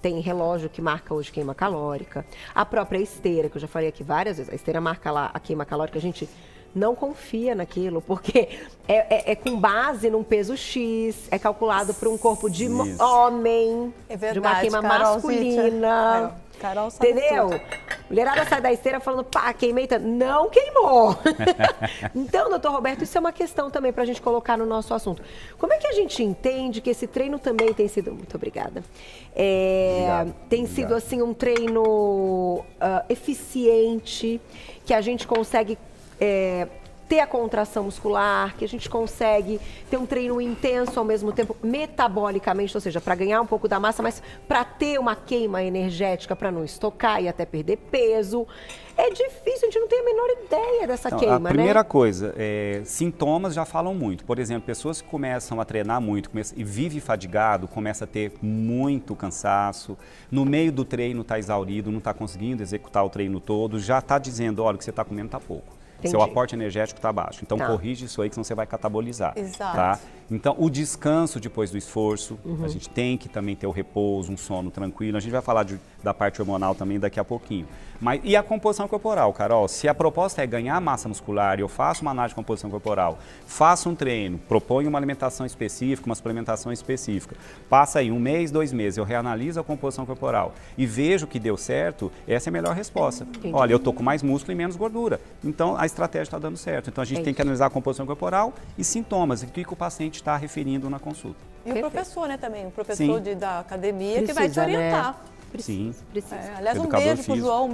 tem relógio que marca hoje queima calórica, a própria esteira, que eu já falei aqui várias vezes, a esteira marca lá a queima calórica, a gente não confia naquilo, porque é com base num peso X, é calculado por um corpo de homem, de uma queima masculina. Carol sabe entendeu? Tudo. Mulherada sai da esteira falando, pá, queimei tanto. Não queimou. Então, doutor Roberto, isso é uma questão também pra gente colocar no nosso assunto. Como é que a gente entende que esse treino também tem sido... Muito obrigada. Tem sido, assim, um treino eficiente, que a gente consegue... ter a contração muscular, que a gente consegue ter um treino intenso ao mesmo tempo, metabolicamente, ou seja, para ganhar um pouco da massa, mas para ter uma queima energética, para não estocar e até perder peso. É difícil, a gente não tem a menor ideia dessa queima, né? A primeira coisa, sintomas já falam muito. Por exemplo, pessoas que começam a treinar muito e vive fadigado, começa a ter muito cansaço, no meio do treino está exaurido, não está conseguindo executar o treino todo, já está dizendo, olha, o que você está comendo está pouco. Entendi. Seu aporte energético está baixo. Então, corrige isso aí, que senão você vai catabolizar. Exato. Tá? Então, o descanso depois do esforço, a gente tem que também ter o repouso, um sono tranquilo. A gente vai falar da parte hormonal também daqui a pouquinho. E a composição corporal, Carol? Se a proposta é ganhar massa muscular e eu faço uma análise de composição corporal, faço um treino, proponho uma alimentação específica, uma suplementação específica, passa aí 1 mês, 2 meses, eu reanaliso a composição corporal e vejo que deu certo, essa é a melhor resposta. Entendi. Olha, eu tô com mais músculo e menos gordura. Então, a estratégia está dando certo. Então, a gente tem que analisar a composição corporal e sintomas, o que o paciente está referindo na consulta. E o professor, né, também, o professor da academia que vai te orientar. Né? Precisa. Aliás, um beijo pro João,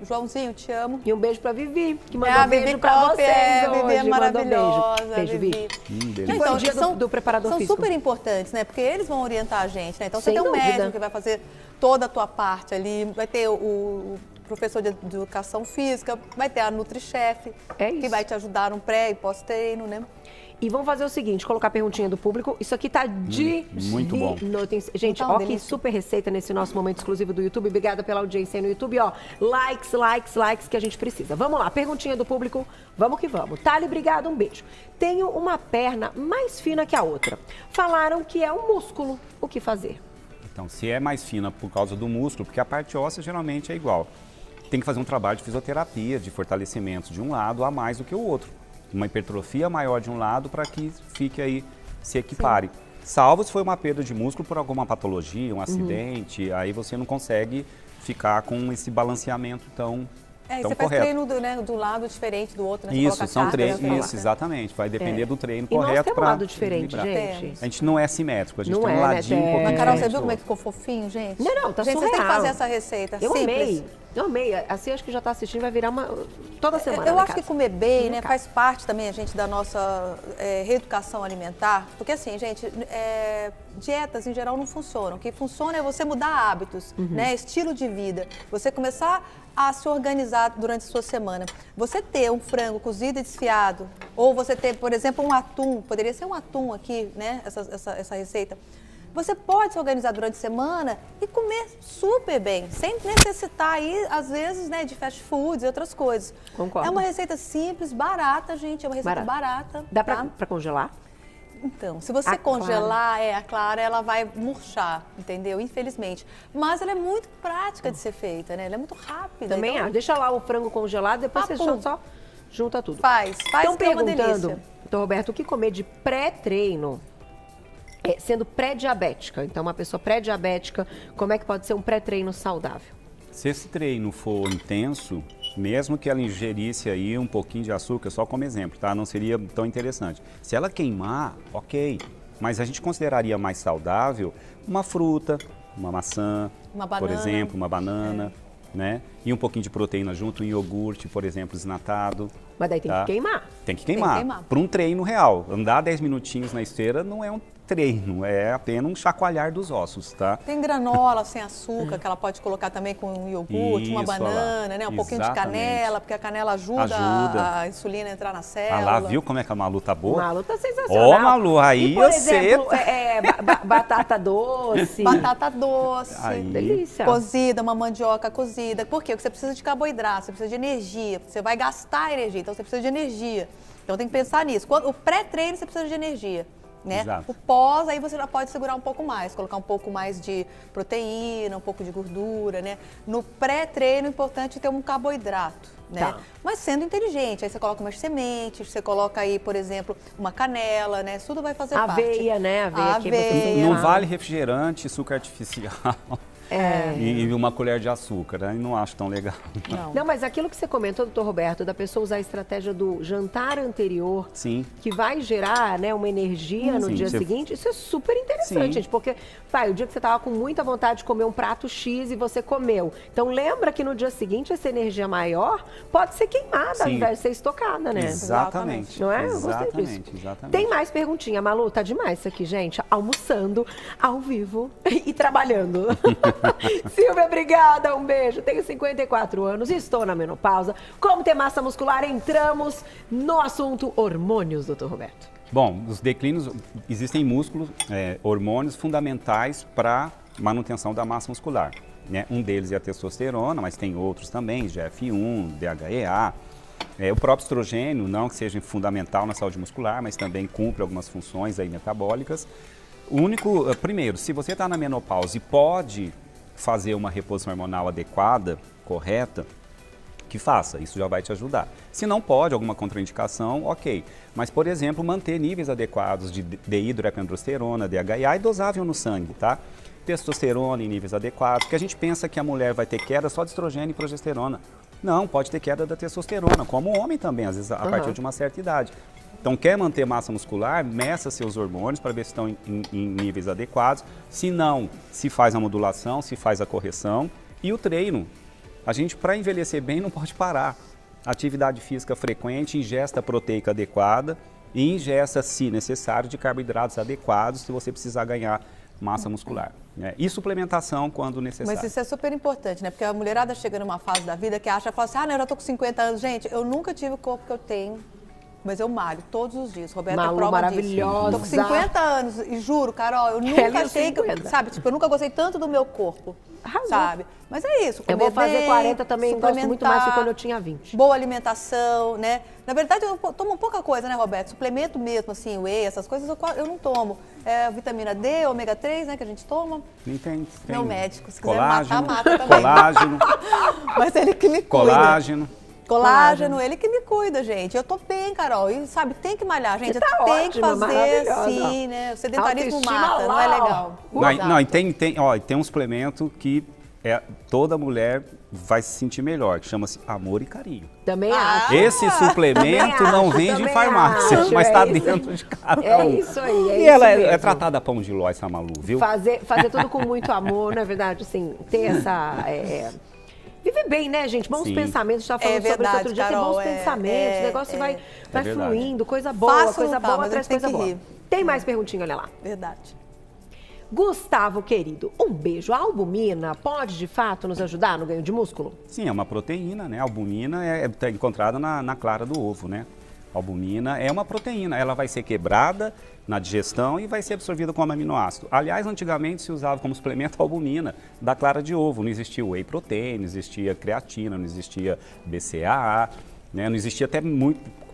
Joãozinho, te amo. E um beijo pra Vivi, que mandou um beijo pra vocês hoje. Vivi é maravilhosa. Beijo, Vivi. Então, o dia do preparador são físico. super importantes, né? Porque eles vão orientar a gente, né? Então, você Sem tem um dúvida. médico que vai fazer toda a tua parte ali, vai ter o professor de educação física, vai ter a Nutri-Chef, que vai te ajudar no pré e pós-treino, né? E vamos fazer o seguinte, colocar a perguntinha do público. Isso aqui tá muito bom. Gente, ó, que super receita nesse nosso momento exclusivo do YouTube. Obrigada pela audiência aí no YouTube, ó. Likes que a gente precisa. Vamos lá, perguntinha do público. Vamos que vamos. Thali, obrigado, um beijo. Tenho uma perna mais fina que a outra. Falaram que é um músculo. O que fazer? Então, se é mais fina por causa do músculo, porque a parte óssea geralmente é igual. Tem que fazer um trabalho de fisioterapia, de fortalecimento de um lado a mais do que o outro. Uma hipertrofia maior de um lado para que fique aí, se equipare. Sim. Salvo se foi uma perda de músculo por alguma patologia, um acidente, aí você não consegue ficar com esse balanceamento tão você correto. faz treino do lado diferente do outro, né? Isso, são treinos, isso, exatamente. Vai depender do treino correto. Nós temos um lado diferente, gente. A gente não é simétrico, a gente não tem um ladinho um pouquinho. Mas, Carol, você viu como é que ficou fofinho, gente? Não, tá gente, surreal. Vocês têm que fazer essa receita simples. Eu amei. Assim, acho que já tá assistindo, vai virar uma... toda semana. Eu acho que comer bem, né, faz parte também, gente, da nossa reeducação alimentar. Porque assim, gente, dietas em geral não funcionam. O que funciona é você mudar hábitos, né, estilo de vida. Você começar a se organizar durante a sua semana. Você ter um frango cozido e desfiado, ou você ter, por exemplo, um atum, poderia ser um atum aqui, né, essa receita. Você pode se organizar durante a semana e comer super bem, sem necessitar aí, às vezes, né, de fast foods e outras coisas. Concordo. É uma receita simples, barata, gente, é uma receita barata. Dá pra congelar? Então, se você congelar, a clara, ela vai murchar, entendeu? Infelizmente. Mas ela é muito prática de ser feita, né? Ela é muito rápida. Também então... deixa lá o frango congelado, depois você só junta tudo. Faz então, que é uma delícia. Perguntando, doutor Roberto, o que comer de pré-treino, sendo pré-diabética? Então, uma pessoa pré-diabética, como é que pode ser um pré-treino saudável? Se esse treino for intenso, mesmo que ela ingerisse aí um pouquinho de açúcar, só como exemplo, tá? Não seria tão interessante. Se ela queimar, ok, mas a gente consideraria mais saudável uma fruta, uma maçã, por exemplo, uma banana, né? E um pouquinho de proteína junto, um iogurte, por exemplo, desnatado. Mas daí tem que queimar. Tem que queimar. Para um treino real. Andar 10 minutinhos na esteira não é um treino, é apenas um chacoalhar dos ossos, tá? Tem granola sem açúcar, que ela pode colocar também com um iogurte, uma banana, né? Um pouquinho de canela, porque a canela ajuda a insulina a entrar na célula. Ah lá, viu como é que a Malu tá boa? Malu tá sensacional. Ó, Malu, aí e, por exemplo, batata doce. Batata doce. Aí. Delícia. Cozida, uma mandioca cozida. Por quê? Porque você precisa de carboidrato, você precisa de energia, você vai gastar energia, então você precisa de energia. Então tem que pensar nisso. O pré-treino você precisa de energia. Né? O pós, aí você já pode segurar um pouco mais, colocar um pouco mais de proteína, um pouco de gordura, né? No pré-treino, é importante ter um carboidrato, né? Tá. Mas sendo inteligente, aí você coloca umas sementes, você coloca aí, por exemplo, uma canela, né? Isso tudo vai fazer parte. Aveia, né? Aveia. Não vale refrigerante, açúcar artificial. E uma colher de açúcar, né? Não acho tão legal. Não, mas aquilo que você comentou, doutor Roberto, da pessoa usar a estratégia do jantar anterior, que vai gerar, né, uma energia no dia seguinte, isso é super interessante, gente, porque, o dia que você estava com muita vontade de comer um prato X e você comeu. Então, lembra que no dia seguinte, essa energia maior pode ser queimada ao invés de ser estocada, né? Exatamente. Não é? Exatamente. Tem mais perguntinha, Malu? Tá demais isso aqui, gente. Almoçando, ao vivo e trabalhando. Silvia, obrigada, um beijo. Tenho 54 anos e estou na menopausa. Como ter massa muscular? Entramos no assunto hormônios, doutor Roberto. Bom, os declínios, existem músculos, hormônios fundamentais para manutenção da massa muscular. Né? Um deles é a testosterona, mas tem outros também, GF1, DHEA. O próprio estrogênio, não que seja fundamental na saúde muscular, mas também cumpre algumas funções aí metabólicas. Primeiro, se você está na menopausa e pode fazer uma reposição hormonal adequada, correta, que faça, isso já vai te ajudar. Se não pode, alguma contraindicação, ok. Mas, por exemplo, manter níveis adequados de dehidroepiandrosterona, DHEA e dosável no sangue, tá? Testosterona em níveis adequados, porque a gente pensa que a mulher vai ter queda só de estrogênio e progesterona. Não, pode ter queda da testosterona, como o homem também, às vezes a partir de uma certa idade. Então, quer manter massa muscular, meça seus hormônios para ver se estão em níveis adequados. Se não, se faz a modulação, se faz a correção. E o treino. A gente, para envelhecer bem, não pode parar. Atividade física frequente, ingesta proteica adequada e ingesta, se necessário, de carboidratos adequados se você precisar ganhar massa muscular. Né? E suplementação quando necessário. Mas isso é super importante, né? Porque a mulherada chega numa fase da vida que acha, fala assim, eu já tô com 50 anos. Gente, eu nunca tive o corpo que eu tenho. Mas eu malho todos os dias. Roberta é prova maravilhosa. Disso. Tô com 50 anos e juro, Carol, eu nunca achei que, sabe, tipo, eu nunca gostei tanto do meu corpo, sabe? Mas é isso, comer eu vou fazer bem, 40 também, gosto muito mais que quando eu tinha 20. Boa alimentação, né? Na verdade, eu tomo pouca coisa, né, Roberto? Suplemento mesmo, assim, whey, essas coisas eu não tomo. Vitamina D, ômega 3, né, que a gente toma. Tem meu médico, se colágeno, quiser matar, mata também. Colágeno. Mas ele que me cuida. Colágeno, ele que me cuida, gente. Eu tô bem, Carol. E, sabe, tem que malhar, gente. Tem que fazer assim, né? O sedentarismo mata, não é legal. Não, e tem um suplemento que toda mulher vai se sentir melhor, que chama-se Amor e Carinho. Também acho. Esse suplemento não vende em farmácia, mas está dentro de cada um. É isso aí, E ela é tratada a pão de ló, essa Malu, viu? Fazer tudo com muito amor, na verdade, assim, ter essa... Viver bem, né, gente? Bons pensamentos, a gente falando sobre isso outro dia, Carol, ter bons pensamentos, o negócio vai fluindo, coisa boa, coisa boa atrás coisa boa. Tem mais perguntinha, olha lá. Verdade. Gustavo, querido, um beijo. A albumina pode, de fato, nos ajudar no ganho de músculo? Sim, é uma proteína, né? A albumina é encontrada na clara do ovo, né? A albumina é uma proteína, ela vai ser quebrada na digestão e vai ser absorvida como aminoácido. Aliás, antigamente se usava como suplemento a albumina da clara de ovo. Não existia whey protein, não existia creatina, não existia BCAA, né? Não existia até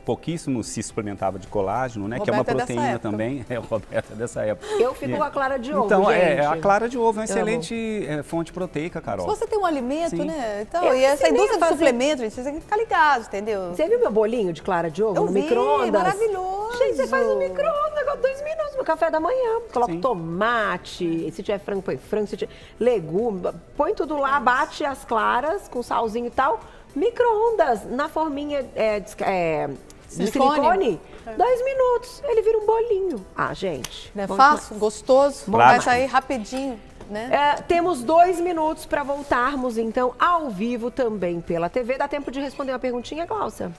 pouquíssimo se suplementava de colágeno, né? Que é uma proteína também. O Roberto é dessa época. Eu fico com a clara de ovo, então, gente. A clara de ovo é uma excelente fonte proteica, Carol. Se você tem um alimento, né? Então, e essa indústria de suplementos, gente, vocês têm que ficar ligados, entendeu? Você viu meu bolinho de clara de ovo no micro-ondas? Maravilhoso. Gente, você faz no micro-ondas, 2 minutos no café da manhã. Coloca tomate, se tiver frango, põe frango, se tiver legume, põe tudo lá, bate as claras com salzinho e tal. Micro-ondas na forminha de silicone, 2 minutos, ele vira um bolinho. Ah, gente. Não é fácil, gostoso, vai sair rapidinho. Né? Temos 2 minutos para voltarmos, então, ao vivo também pela TV. Dá tempo de responder uma perguntinha, Cláudia?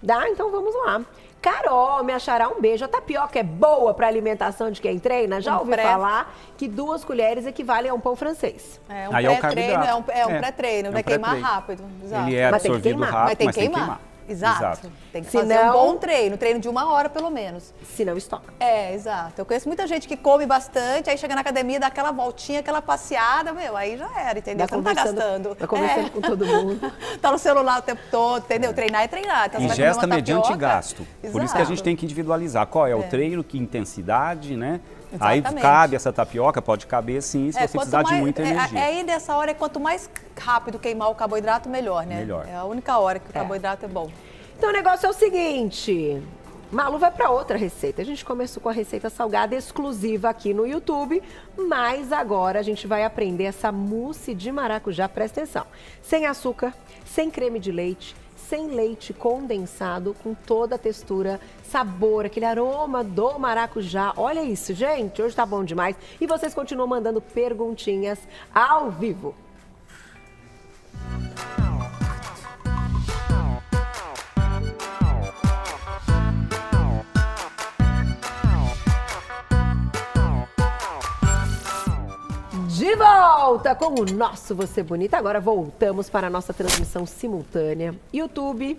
Dá? Então vamos lá. Carol, me achará um beijo. A tapioca é boa para alimentação de quem treina? Já ouvi falar que 2 colheres equivalem a um pão francês. É um pré-treino, é um pré-treino, vai queimar rápido. Exato. Ele é absorvido rápido, mas tem que queimar. Exato. Tem que fazer um bom treino de 1 hora pelo menos. Se não estoca. Exato. Eu conheço muita gente que come bastante, aí chega na academia, dá aquela voltinha, aquela passeada, aí já era, entendeu? Você não tá gastando. Tá conversando com todo mundo. Tá no celular o tempo todo, entendeu? Treinar é treinar. Então, ingesta mediante gasto. Exato. Por isso que a gente tem que individualizar. Qual é o treino, que intensidade, né? Exatamente. Aí cabe essa tapioca, pode caber sim, se você precisar de muita energia. Aí dessa hora, quanto mais rápido queimar o carboidrato, melhor, né? Melhor. É a única hora que o carboidrato é bom. Então o negócio é o seguinte, Malu vai para outra receita. A gente começou com a receita salgada exclusiva aqui no YouTube, mas agora a gente vai aprender essa mousse de maracujá, presta atenção. Sem açúcar, sem creme de leite, sem leite condensado, com toda a textura, sabor, aquele aroma do maracujá. Olha isso, gente, hoje tá bom demais. E vocês continuam mandando perguntinhas ao vivo. De volta com o nosso Você Bonita. Agora voltamos para a nossa transmissão simultânea. YouTube,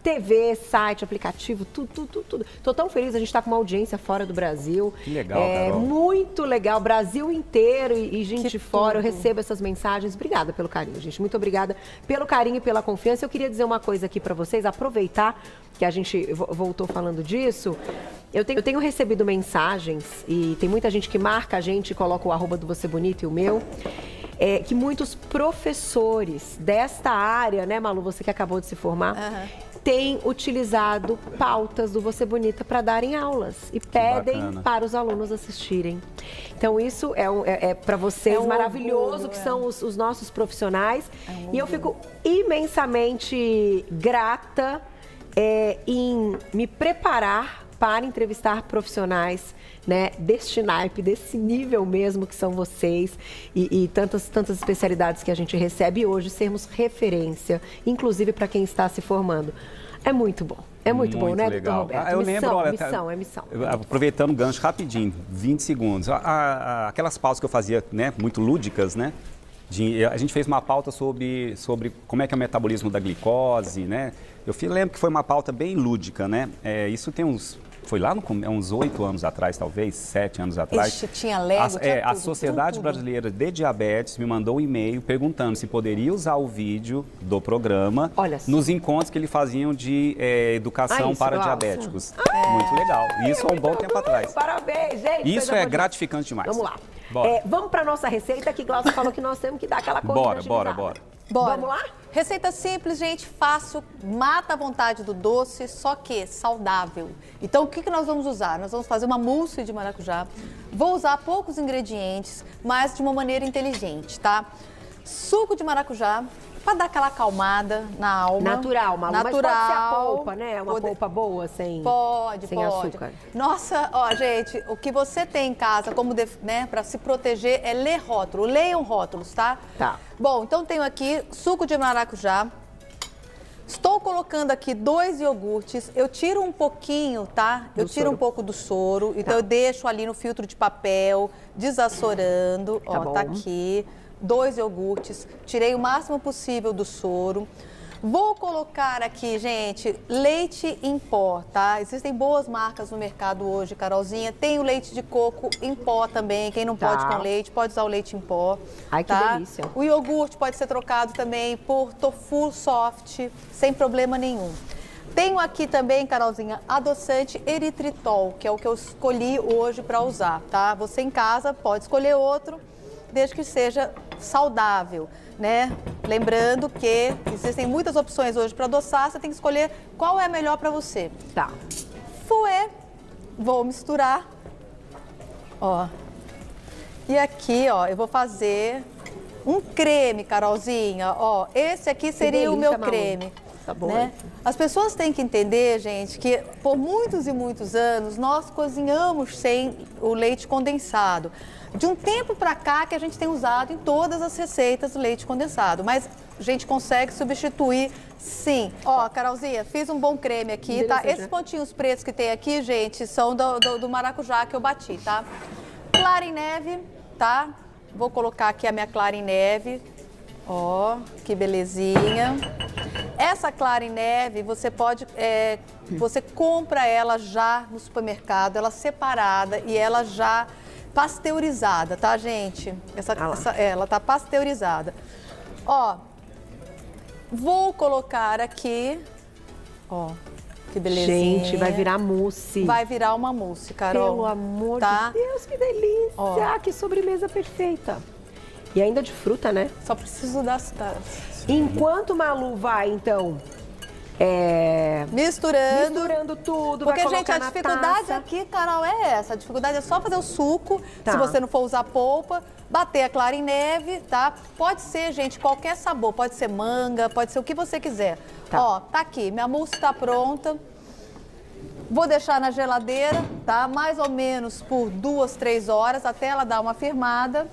TV, site, aplicativo, tudo. Tô tão feliz, a gente tá com uma audiência fora do Brasil. Que legal, Carol. Muito legal, Brasil inteiro e gente de fora. Eu recebo essas mensagens. Obrigada pelo carinho, gente. Muito obrigada pelo carinho e pela confiança. Eu queria dizer uma coisa aqui para vocês, aproveitar que a gente voltou falando disso. Eu tenho recebido mensagens e tem muita gente que marca a gente e coloca o arroba do Você Bonito e o meu. Que muitos professores desta área, né, Malu, você que acabou de se formar, têm utilizado pautas do Você Bonita para darem aulas e pedem para os alunos assistirem. Então isso é para vocês maravilhoso, que são os nossos profissionais. E eu fico imensamente grata em me preparar para entrevistar profissionais, né, deste naipe, desse nível mesmo que são vocês e tantas especialidades que a gente recebe e hoje sermos referência, inclusive para quem está se formando. É muito bom. É muito bom, né, doutor Roberto? Eu lembro, olha, missão. Aproveitando o gancho rapidinho, 20 segundos. Aquelas pausas que eu fazia, né, muito lúdicas, né? A gente fez uma pauta sobre como é que é o metabolismo da glicose, né? Eu lembro que foi uma pauta bem lúdica, né? Isso tem foi lá uns 8 anos atrás, talvez, 7 anos atrás. Tinha Lego, a Sociedade Brasileira de Diabetes me mandou um e-mail perguntando se poderia usar o vídeo do programa nos encontros que eles faziam de educação para diabéticos. Muito legal. Isso há um bom tempo atrás. Parabéns, gente. Isso é gratificante demais. Vamos lá. Vamos para a nossa receita, que Glaucia falou que nós temos que dar aquela conta. Bora. Vamos lá? Receita simples, gente, fácil, mata a vontade do doce, só que saudável. Então, o que nós vamos usar? Nós vamos fazer uma mousse de maracujá. Vou usar poucos ingredientes, mas de uma maneira inteligente, tá? Suco de maracujá, para dar aquela acalmada na alma. Natural, Malu, mas pode ser a polpa, né? Uma polpa boa, sem açúcar. Nossa, gente, o que você tem em casa, né, para se proteger, é ler rótulo. Leiam rótulos, tá? Tá. Bom, então tenho aqui suco de maracujá. Estou colocando aqui 2 iogurtes. Eu tiro um pouquinho, tá? Eu tiro um pouco do soro. Então eu deixo ali no filtro de papel, desassorando. Tá aqui. 2 iogurtes, tirei o máximo possível do soro. Vou colocar aqui, gente, leite em pó, tá? Existem boas marcas no mercado hoje, Carolzinha. Tem o leite de coco em pó também. Quem não pode com leite, pode usar o leite em pó. Ai, que delícia. O iogurte pode ser trocado também por tofu soft, sem problema nenhum. Tenho aqui também, Carolzinha, adoçante eritritol, que é o que eu escolhi hoje para usar, tá? Você em casa pode escolher outro, desde que seja saudável, né? Lembrando que existem muitas opções hoje para adoçar, você tem que escolher qual é a melhor para você. Tá. Fouet, vou misturar, E aqui, eu vou fazer Um creme, Carolzinha, ó, esse aqui seria o meu creme. Tá bom. Né? As pessoas têm que entender, gente, que por muitos e muitos anos nós cozinhamos sem o leite condensado. De um tempo para cá que a gente tem usado em todas as receitas o leite condensado, mas a gente consegue substituir sim. Ó, Carolzinha, fiz um bom creme aqui, tá? Esses pontinhos pretos que tem aqui, gente, são do maracujá que eu bati, tá? Clara em neve, tá? Vou colocar aqui a minha clara em neve. Ó, que belezinha. Essa clara em neve, você pode, você compra ela já no supermercado, ela separada e ela já pasteurizada, tá, gente? Ela tá pasteurizada. Ó, vou colocar aqui, ó, que belezinha. Gente, vai virar mousse. Vai virar uma mousse, Carol. Pelo amor tá? de Deus, que delícia. Ó. Que sobremesa perfeita. E ainda de fruta, né? Só preciso das... Enquanto Malu vai, então, misturando tudo, porque, vai gente, a dificuldade taça. aqui, Carol, é essa. A dificuldade é só fazer o suco, se você não for usar polpa, bater a clara em neve, tá? Pode ser, gente, qualquer sabor. Pode ser manga, pode ser o que você quiser. Tá. Ó, tá aqui, minha mousse tá pronta. Vou deixar na geladeira, tá? Mais ou menos por 2, 3 horas, até ela dar uma firmada.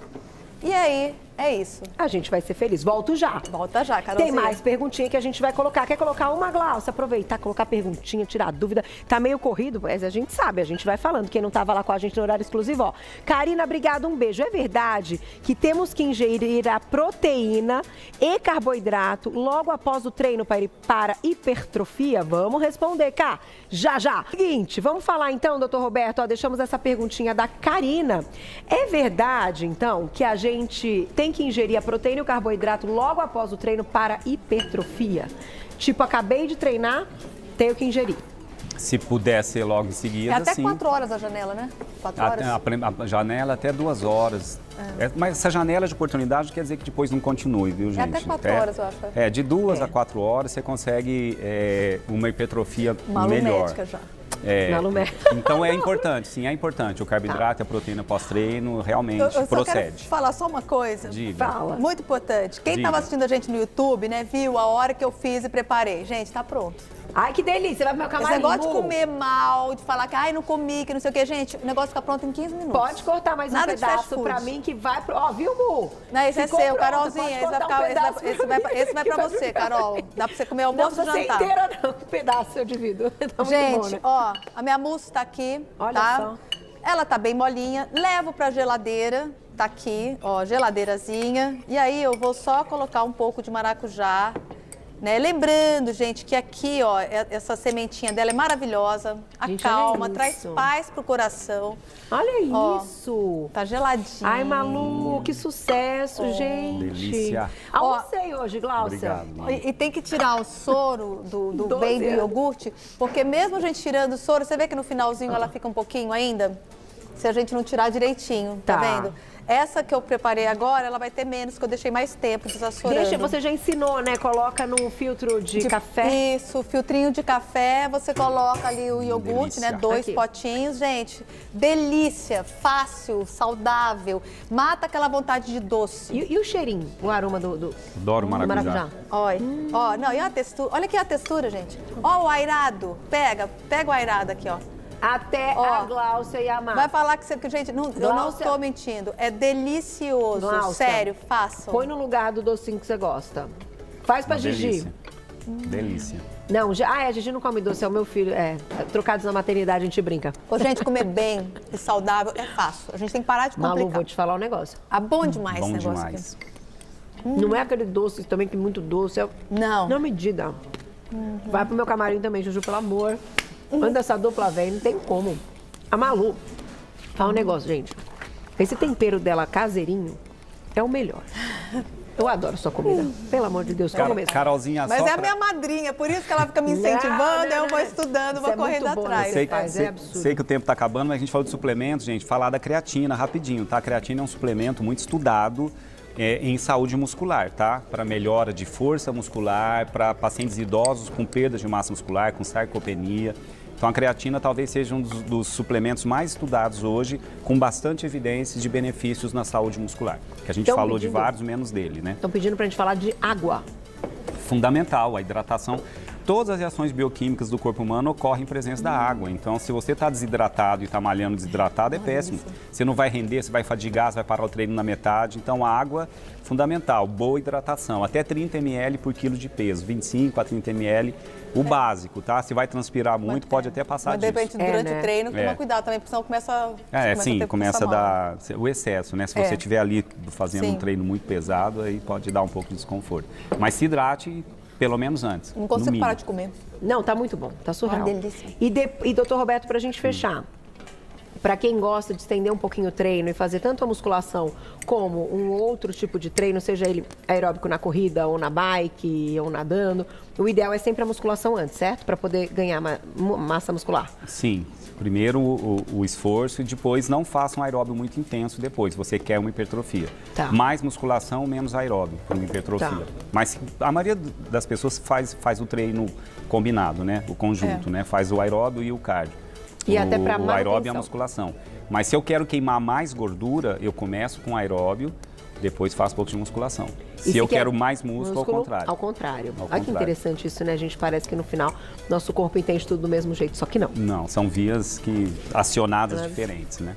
E aí, é isso. A gente vai ser feliz. Volto já. Volta já, Carolzinha. Tem mais perguntinha que a gente vai colocar. Quer colocar uma, Glaucia? Aproveitar, colocar perguntinha, tirar dúvida. Tá meio corrido, mas a gente sabe, a gente vai falando. Quem não tava lá com a gente no horário exclusivo, ó. Karina, obrigada, um beijo. É verdade que temos que ingerir a proteína e carboidrato logo após o treino para hipertrofia? Vamos responder, Cá. Já. Seguinte, vamos falar então, doutor Roberto, ó, deixamos essa perguntinha da Karina. É verdade, então, que a gente tem que ingerir a proteína e o carboidrato logo após o treino para hipertrofia? Tipo, acabei de treinar, tenho que ingerir. Se puder ser logo em seguida, É até sim. 4 horas a janela, né? 4 horas. A janela até 2 horas. Mas essa janela de oportunidade quer dizer que depois não continue, viu, gente? É até 4 horas, eu acho. De 2 a 4 horas você consegue uma hipertrofia Malu melhor. médica já. Então é importante, sim, é importante. O carboidrato e a proteína pós-treino realmente eu procede. Quero falar só uma coisa. Diga. Fala. Muito importante. Quem estava assistindo a gente no YouTube, né, viu a hora que eu fiz e preparei. Gente, tá pronto. Ai, que delícia. Vai pro meu camarim. Esse negócio de comer mal, de falar que ai, não comi, que não sei o quê. Gente, o negócio fica pronto em 15 minutos. Pode cortar mais um pedaço pra mim que vai pro... Ó, viu, Mu? Não, esse Ficou é seu, pronto, Carolzinha. Esse vai pra você, Carol. Dá pra você comer almoço e jantar. Não precisa ser inteira, não. Um pedaço eu divido. Tá gente, muito bom, né? ó, a minha mousse tá aqui, olha tá? só. Ela tá bem molinha. Levo pra geladeira, tá aqui, ó, geladeirazinha. E aí eu vou só colocar um pouco de maracujá. Né? Lembrando, gente, que aqui, ó, essa sementinha dela é maravilhosa, acalma, traz paz pro coração. Olha ó, isso! Tá geladinho. Ai, Malu, que sucesso, gente! Delícia! Almocei hoje, Glaucia. Obrigado. E tem que tirar o soro bem do iogurte, porque mesmo a gente tirando o soro, você vê que no finalzinho ela fica um pouquinho ainda, se a gente não tirar direitinho, tá vendo? Essa que eu preparei agora, ela vai ter menos, que eu deixei mais tempo desassorando. Você já ensinou, né? Coloca num filtro de café. Isso, filtrinho de café, você coloca ali o iogurte, né? 2 potinhos. Gente, delícia, fácil, saudável. Mata aquela vontade de doce. E o cheirinho, o aroma do Adoro maracujá. Olha, ó, não, e a textura? Olha aqui a textura, gente. Ó o airado, pega o airado aqui, ó. Até a Glaucia e a Má. Vai falar que gente, não, eu não estou mentindo. É delicioso. Glaucia, sério, façam. Põe no lugar do docinho que você gosta. Faz pra Gigi. Delícia. Não, a Gigi não come doce, é o meu filho. Trocados na maternidade, a gente brinca. Ô, gente, comer bem e saudável é fácil. A gente tem que parar de complicar. Malu, vou te falar um negócio. Bom demais esse negócio demais. aqui. Não é aquele doce também que é muito doce. Não. Na medida. Vai pro meu camarim também, Juju, pelo amor. Manda essa dupla velha, não tem como. A Malu, fala um negócio, gente. Esse tempero dela caseirinho é o melhor. Eu adoro sua comida. Pelo amor de Deus, Carolzinha, mas é a minha madrinha, por isso que ela fica me incentivando, eu vou estudando, vou correndo atrás. Sei que o tempo está acabando, mas a gente falou de suplementos, gente. Falar da creatina rapidinho, tá? A creatina é um suplemento muito estudado em saúde muscular, tá? Para melhora de força muscular, para pacientes idosos com perda de massa muscular, com sarcopenia. Então a creatina talvez seja um dos suplementos mais estudados hoje, com bastante evidências de benefícios na saúde muscular. Que a gente falou de vários, menos dele, né? Estão pedindo para a gente falar de água. Fundamental, a hidratação. Todas as reações bioquímicas do corpo humano ocorrem em presença da água. Então, se você está desidratado e está malhando desidratado, é péssimo. Você não vai render, você vai fadigar, você vai parar o treino na metade. Então, a água, fundamental, boa hidratação. Até 30 ml por quilo de peso, 25 a 30 ml, o básico, tá? Se vai transpirar muito, pode até passar disso. Mas, de repente, durante o treino, toma cuidado também, porque senão começa a dar o excesso, né? Se você estiver ali fazendo um treino muito pesado, aí pode dar um pouco de desconforto. Mas se hidrate pelo menos antes. Não consigo parar de comer. Não, tá muito bom, tá surreal. Uma delícia. E doutor Roberto, pra gente fechar, para quem gosta de estender um pouquinho o treino e fazer tanto a musculação como um outro tipo de treino, seja ele aeróbico na corrida ou na bike ou nadando, o ideal é sempre a musculação antes, certo? Para poder ganhar massa muscular. Sim. Primeiro o esforço e depois não faça um aeróbio muito intenso depois, você quer uma hipertrofia. Tá. Mais musculação, menos aeróbio para uma hipertrofia. Tá. Mas a maioria das pessoas faz o treino combinado, né? O conjunto, né? Faz o aeróbio e o cardio. E até para o aeróbio e a musculação. Mas se eu quero queimar mais gordura, eu começo com aeróbio, depois faço um pouco de musculação. Se eu quero mais músculo, ao contrário. Ao contrário. Olha que interessante isso, né? A gente parece que no final nosso corpo entende tudo do mesmo jeito, só que não. Não, são vias acionadas diferentes, né?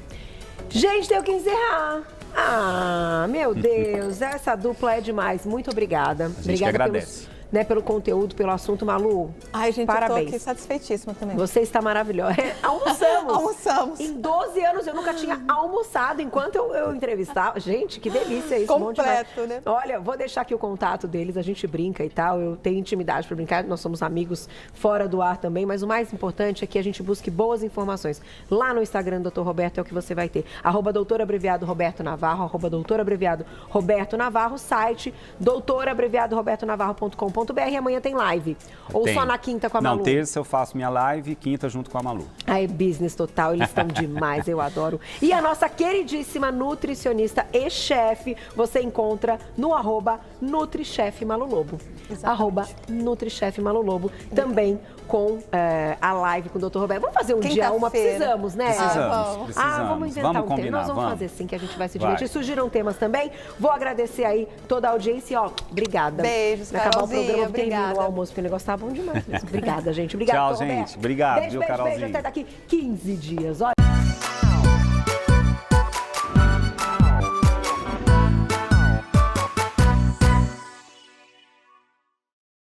Gente, tenho que encerrar. Ah, meu Deus, essa dupla é demais. Muito obrigada. A gente que agradece. Pelo conteúdo, pelo assunto, Malu. Ai, gente, parabéns. eu tô aqui satisfeitíssima também. Você está maravilhosa. Almoçamos. Almoçamos. Em 12 anos eu nunca tinha almoçado enquanto eu entrevistava. Gente, que delícia isso. Completo, né? Olha, vou deixar aqui o contato deles, a gente brinca e tal. Eu tenho intimidade para brincar, nós somos amigos fora do ar também, mas o mais importante é que a gente busque boas informações. Lá no Instagram do Dr. Roberto é o que você vai ter. @doutorabreviado_Roberto_Navarro, @doutorabreviado_Roberto_Navarro, site doutorabreviado_Roberto_Navarro.com.br. Amanhã tem live. Ou só na quinta com a Malu? Não, terça eu faço minha live, quinta junto com a Malu. É business total, eles estão demais, eu adoro. E a nossa queridíssima nutricionista e chefe, você encontra no @NutriChefMaluLobo. @NutriChefMaluLobo. Também com a live com o Dr. Roberto. Vamos fazer um dia uma? Precisamos, né? Precisamos. Vamos inventar um tema. Nós vamos fazer sim, que a gente vai se divertir. Surgiram temas também. Vou agradecer aí toda a audiência. Ó, obrigada. Beijos, Carolzinha. Acabar o programa, obrigada. termina o almoço, porque o negócio tá bom demais. Obrigada, gente. Obrigada, Tchau, gente. Obrigado, beijo, Carolzinha. beijo. Até daqui 15 dias. Olha.